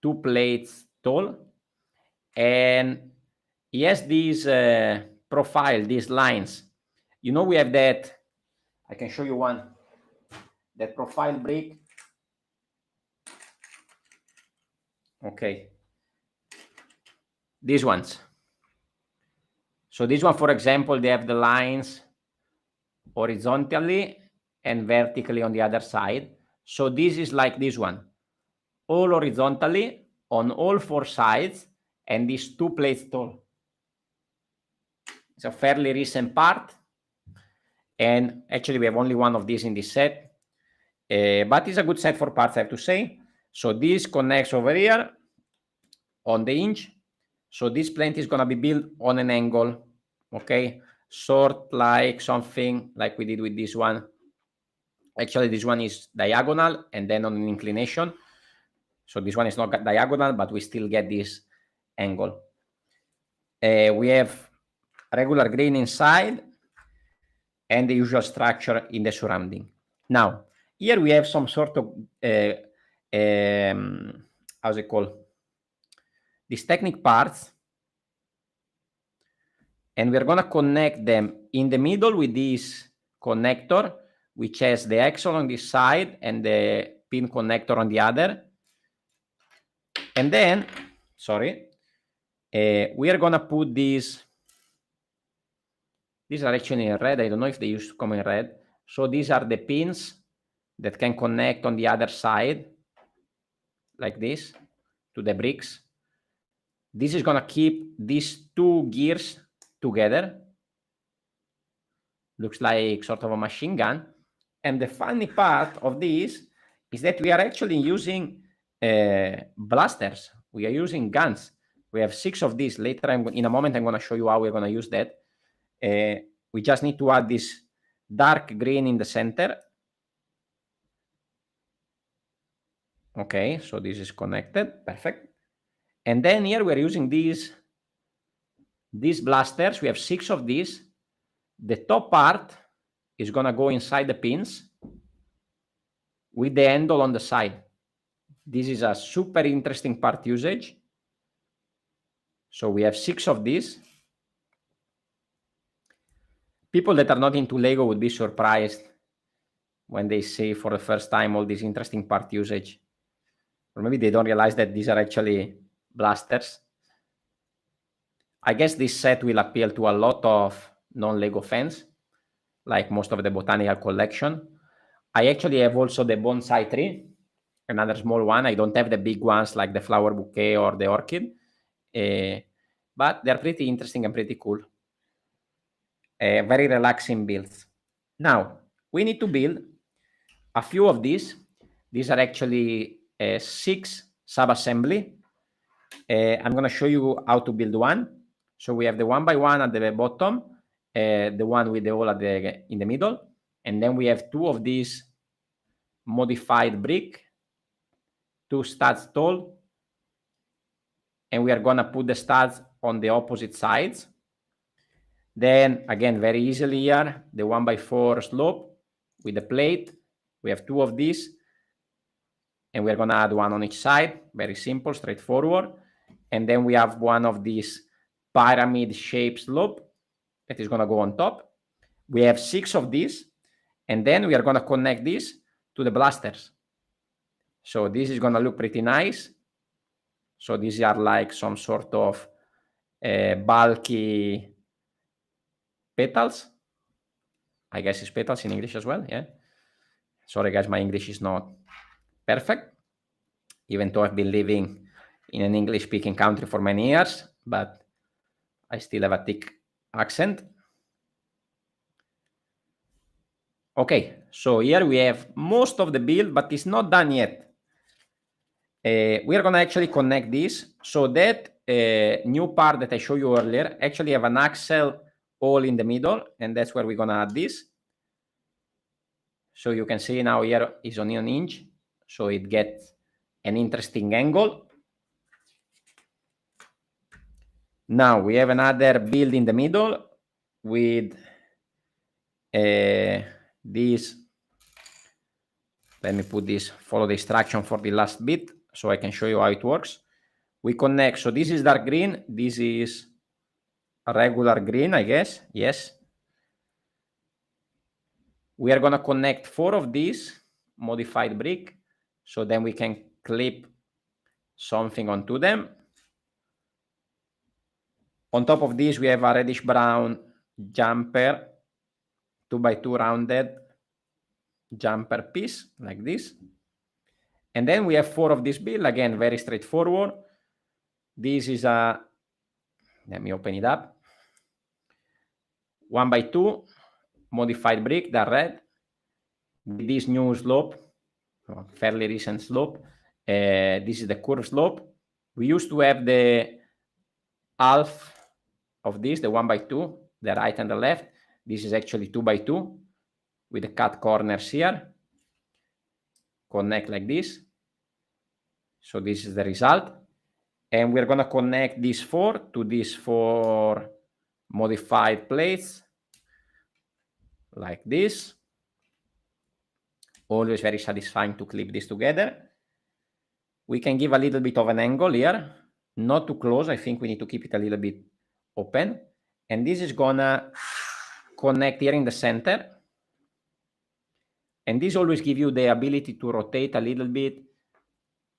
2 plates tall. And yes, this profile, these lines, you know, we have that. I can show you one. that profile brick. Okay, these ones. So this one, for example, they have the lines horizontally and vertically on the other side. So this is like this one, all horizontally on all four sides, and these 2 plates tall. It's a fairly recent part, and actually we have only one of these in this set, but it's a good set for parts, I have to say. So this connects over here on the hinge. So this plant is going to be built on an angle, okay, sort like something like we did with this one. Actually, this one is diagonal and then on an inclination. So this one is not diagonal, but we still get this angle. We have regular green inside and the usual structure in the surrounding. Now, here we have some sort of, how's it called? These technique parts. And we're going to connect them in the middle with this connector, which has the axle on this side and the pin connector on the other. And then, we are going to put these are actually in red. I don't know if they used to come in red. So these are the pins that can connect on the other side, like this, to the bricks. This is going to keep these 2 gears together. Looks like sort of a machine gun. And the funny part of this is that we are actually using blasters. We are using guns. We have 6 of these. Later, in a moment, I'm going to show you how we're going to use that. We just need to add this dark green in the center. Okay, so this is connected. Perfect. And then here we're using these blasters. We have 6 of these. The top part is going to go inside the pins with the handle on the side. This is a super interesting part usage. So we have 6 of these. People that are not into Lego would be surprised when they see for the first time all this interesting part usage. Or maybe they don't realize that these are actually blasters. I guess this set will appeal to a lot of non-Lego fans, like most of the Botanical Collection. I actually have also the bonsai tree, another small one. I don't have the big ones like the flower bouquet or the orchid, but they're pretty interesting and pretty cool. Very relaxing builds. Now, we need to build a few of these. These are actually 6 sub-assembly. I'm going to show you how to build one. So we have the 1x1 at the bottom, the one with the hole in the middle, and then we have 2 of these modified brick, 2 studs tall, and we are going to put the studs on the opposite sides. Then again, very easily here, the 1x4 slope with the plate. We have 2 of these, and we're going to add 1 on each side. Very simple, straightforward. And then we have 1 of these pyramid shaped slope that is going to go on top. We have 6 of these, and then we are going to connect this to the blasters. So this is going to look pretty nice. So these are like some sort of bulky petals. I guess it's petals in English as well, yeah. Sorry guys, my English is not perfect, even though I've been living in an English-speaking country for many years, but I still have a thick accent. Okay, so here we have most of the build, but it's not done yet. We are going to actually connect this. So that new part that I showed you earlier actually have an axle hole in the middle, and that's where we're going to add this. So you can see now here is on an hinge, so it gets an interesting angle. Now we have another build in the middle with this. Let me put this, follow the instruction for the last bit so I can show you how it works. We connect, so this is dark green, this is a regular green, I guess, yes. We are going to connect 4 of these modified brick. So then we can clip something onto them. On top of this, we have a reddish brown jumper, 2x2 rounded jumper piece like this. And then we have 4 of this build, again, very straightforward. This is a, let me open it up, 1x2 modified brick, that red, with this new slope, fairly recent slope. This is the curved slope. We used to have the half of this, the 1x2, the right and the left. This is actually 2x2 with the cut corners here. Connect like this. So this is the result. And we're going to connect these 4 to these 4 modified plates like this. Always very satisfying to clip this together. We can give a little bit of an angle here, not too close. I think we need to keep it a little bit open. And this is gonna connect here in the center. And this always gives you the ability to rotate a little bit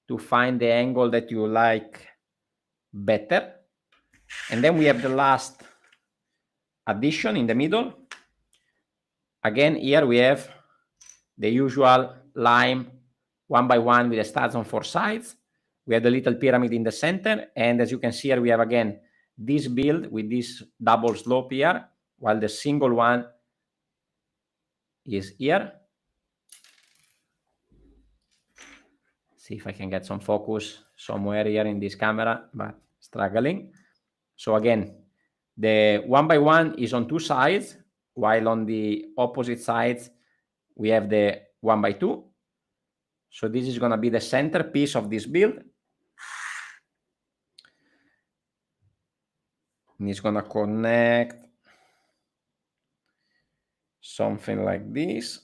to find the angle that you like better. And then we have the last addition in the middle. Again, here we have the usual lime 1x1 with the studs on 4 sides. We have the little pyramid in the center. And as you can see here, we have again this build with this double slope here, while the single one is here. See if I can get some focus somewhere here in this camera, but struggling. So again, the 1x1 is on 2 sides, while on the opposite sides, we have the 1x2. So this is going to be the centerpiece of this build. And it's going to connect something like this.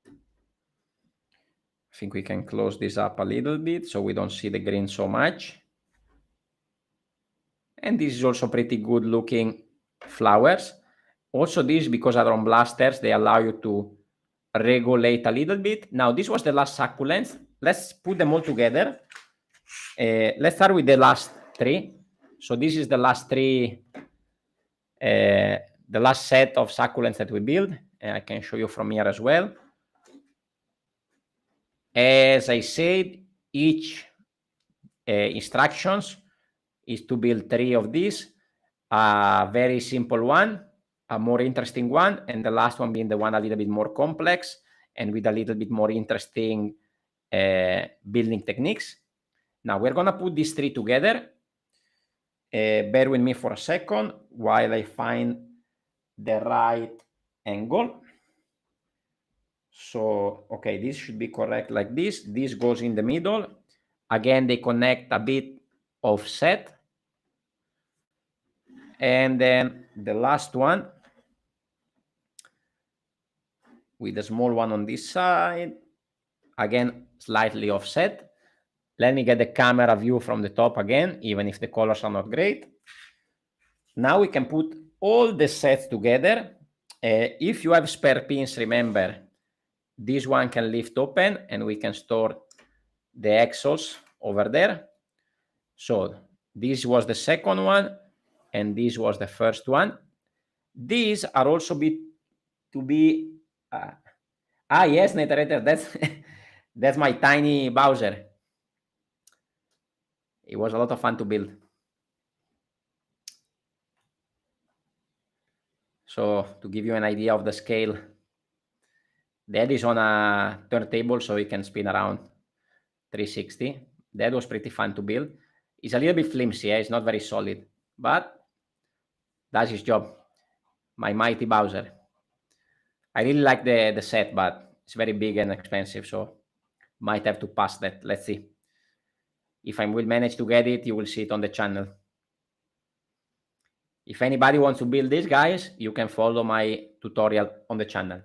I think we can close this up a little bit so we don't see the green so much. And this is also pretty good looking flowers. Also this, because are on blasters, they allow you to regulate a little bit. Now this was the last succulents. Let's put them all together. Let's start with the last 3. So this is the last 3, the last set of succulents that we build. And I can show you from here as well. As I said, each instructions is to build 3 of these. A very simple one, a more interesting one, and the last one being the one a little bit more complex and with a little bit more interesting building techniques. Now we're going to put these 3 together. Bear with me for a second while I find the right angle. So, okay, this should be correct like this. This goes in the middle. Again, they connect a bit offset. And then the last one with the small one on this side, again, slightly offset. Let me get the camera view from the top again, even if the colors are not great. Now we can put all the sets together. If you have spare pins, remember, this one can lift open and we can store the axles over there. So this was the second one and this was the first one. These are also to be yes, Neterator, that's my tiny Bowser. It was a lot of fun to build. So to give you an idea of the scale, that is on a turntable, so it can spin around 360. That was pretty fun to build. It's a little bit flimsy, it's not very solid, but that's his job. My mighty Bowser. I really like the set, but it's very big and expensive, so might have to pass that. Let's see. If I will manage to get it, you will see it on the channel. If anybody wants to build this, guys, you can follow my tutorial on the channel.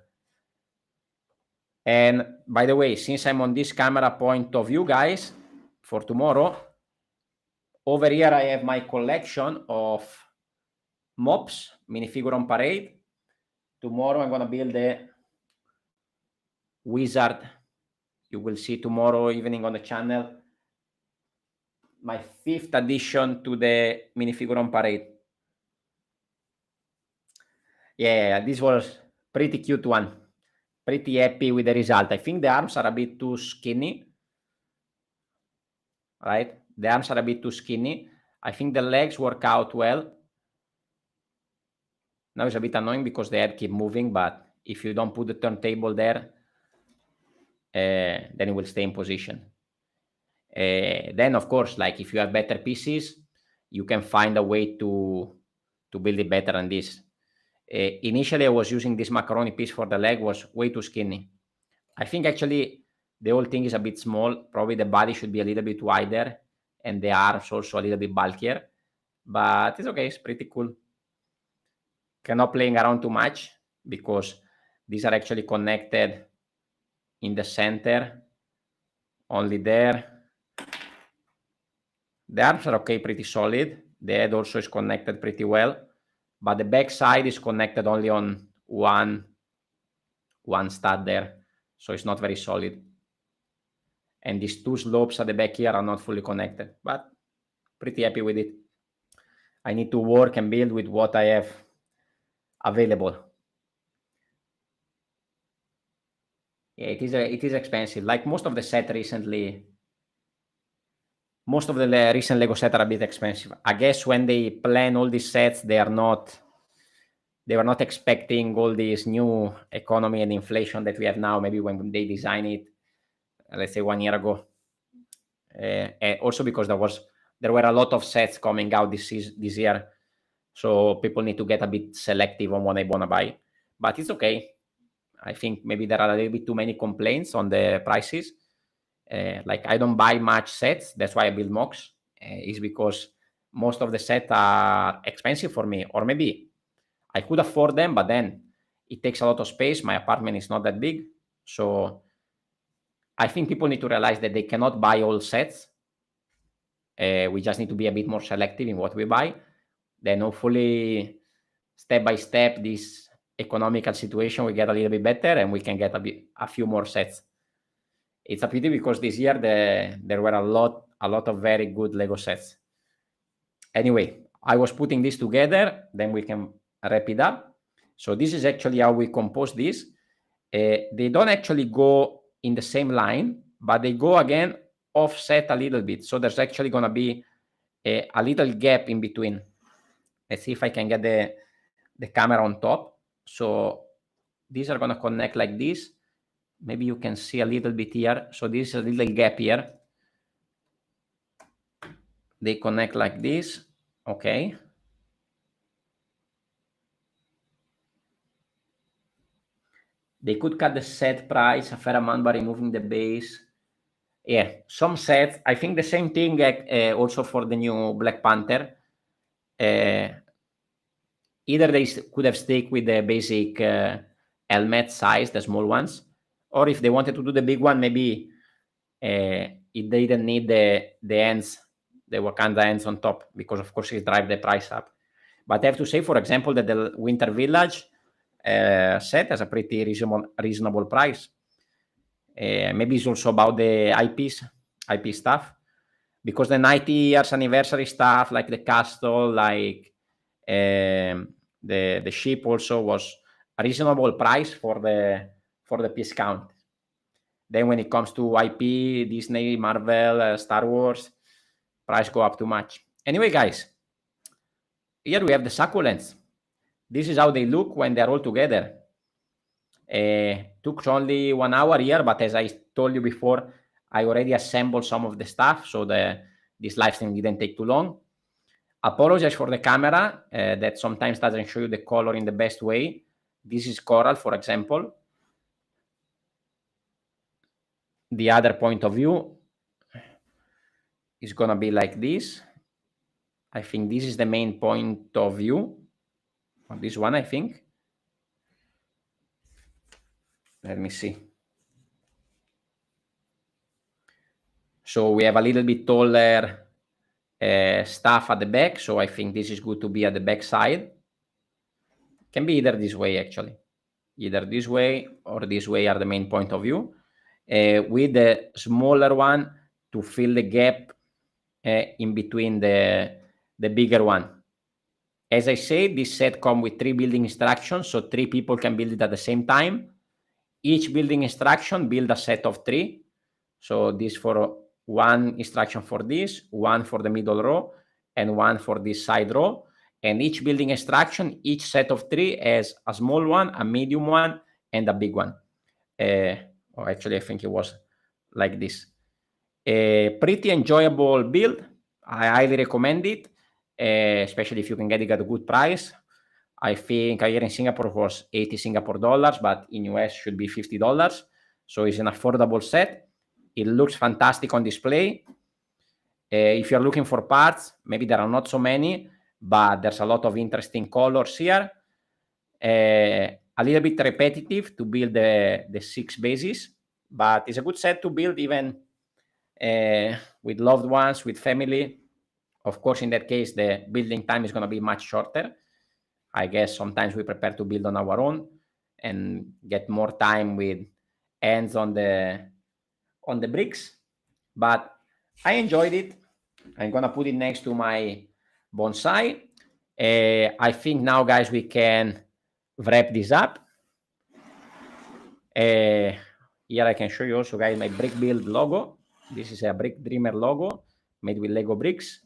And by the way, since I'm on this camera point of view, guys, for tomorrow, over here I have my collection of MOCS, minifigure on parade. Tomorrow I'm going to build the wizard you will see tomorrow evening on the channel my 5th addition to the minifigure on parade. Yeah, this was pretty cute one. Pretty happy with the result. I think the arms are a bit too skinny, right? The arms are a bit too skinny. I think the legs work out well. Now it's a bit annoying because the head keep moving, but if you don't put the turntable there, then it will stay in position. Then, of course, like if you have better pieces, you can find a way to build it better than this. Initially, I was using this macaroni piece for the leg, was way too skinny. I think actually the whole thing is a bit small. Probably the body should be a little bit wider and the arms also a little bit bulkier, but it's okay. It's pretty cool. Cannot playing around too much because these are actually connected in the center, only there. The arms are okay, pretty solid. The head also is connected pretty well, but the back side is connected only on one stud there, so it's not very solid. And these two slopes at the back here are not fully connected, but pretty happy with it. I need to work and build with what I have available. Yeah, it is expensive. Like most of the set recently, most of the recent Lego sets are a bit expensive. I guess when they plan all these sets, they were not expecting all this new economy and inflation that we have now, maybe when they design it, let's say 1 year ago. Also because there were a lot of sets coming out this year, so people need to get a bit selective on what they want to buy, but it's okay. I think maybe there are a little bit too many complaints on the prices. Like I don't buy much sets, that's why I build MOCS, is because most of the sets are expensive for me, or maybe I could afford them, but then it takes a lot of space. My apartment is not that big, so I think people need to realize that they cannot buy all sets. We just need to be a bit more selective in what we buy. Then hopefully, step by step, this economical situation will get a little bit better and we can get a few more sets. It's a pity because this year there were a lot of very good Lego sets. Anyway, I was putting this together, then we can wrap it up. So this is actually how we compose this. They don't actually go in the same line, but they go again offset a little bit. So there's actually going to be a little gap in between. Let's see if I can get the camera on top. So these are going to connect like this. Maybe you can see a little bit here. So this is a little gap here. They connect like this. Okay. They could cut the set price a fair amount by removing the base. Yeah, some sets. I think the same thing also for the new Black Panther. Either they could have stayed with the basic helmet size, the small ones, or if they wanted to do the big one, maybe it didn't need the ends, the Wakanda ends on top, because of course it drives the price up. But I have to say, for example, that the Winter Village set has a pretty reasonable price. Maybe it's also about the IP stuff, because the 90 years anniversary stuff, like the castle, like the ship, also was a reasonable price for the piece count. Then when it comes to IP, Disney, Marvel, Star Wars, price go up too much. Anyway, guys, here we have the succulents. This is how they look when they're all together. Took only 1 hour here, but as I told you before, I already assembled some of the stuff, so this live stream didn't take too long. Apologize for the camera that sometimes doesn't show you the color in the best way. This is coral, for example. The other point of view is gonna be like this. I think this is the main point of view on this one, I think. Let me see. So we have a little bit taller stuff at the back, so I think this is good to be at the back side. Can be either this way, actually. Either this way or this way are the main point of view. with the smaller one to fill the gap in between the bigger one. As I said, this set comes with 3 building instructions, so 3 people can build it at the same time. Each building instruction build a set of 3. So this for one instruction for this, one for the middle row, and one for this side row. And each building instruction, each set of 3 has a small one, a medium one, and a big one. Actually, I think it was like this. A pretty enjoyable build. I highly recommend it, especially if you can get it at a good price. I think here in Singapore it was 80 Singapore dollars, but in US should be $50. So it's an affordable set. It looks fantastic on display. If you're looking for parts, maybe there are not so many, but there's a lot of interesting colors here. A little bit repetitive to build the 6 bases, but it's a good set to build even with loved ones, with family. Of course, in that case, the building time is going to be much shorter. I guess sometimes we prepare to build on our own and get more time with hands on the bricks. But I enjoyed it. I'm going to put it next to my bonsai. I think now, guys, we can wrap this up. Here I can show you also, guys, my brick build logo. This is a ABrickDreamer logo made with Lego bricks.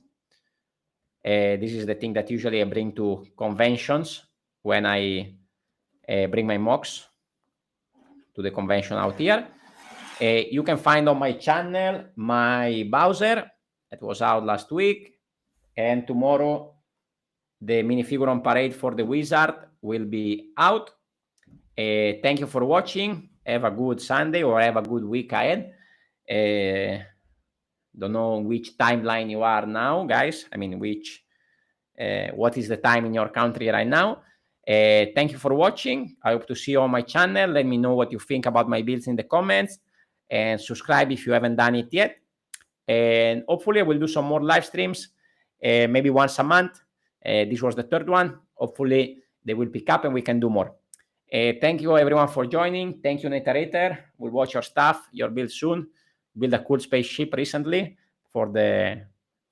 This is the thing that usually I bring to conventions when I bring my MOCS to the convention out here. You can find on my channel my Bowser that was out last week, and tomorrow the minifigure on parade for the wizard will be out. Thank you for watching. Have a good Sunday or have a good week ahead. Don't know which timeline you are now, guys. I mean, what is the time in your country right now? Thank you for watching. I hope to see you on my channel. Let me know what you think about my builds in the comments, and subscribe if you haven't done it yet. And hopefully I will do some more live streams, maybe once a month. This was the 3rd one. Hopefully they will pick up and we can do more. Thank you everyone for joining. Thank you, Netarator. We'll watch your stuff, your build soon. Build a cool spaceship recently for the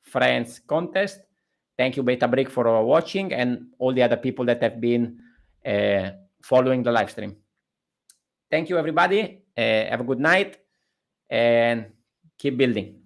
Friends contest. Thank you, BetaBrick, for watching, and all the other people that have been following the live stream. Thank you, everybody. Have a good night and keep building.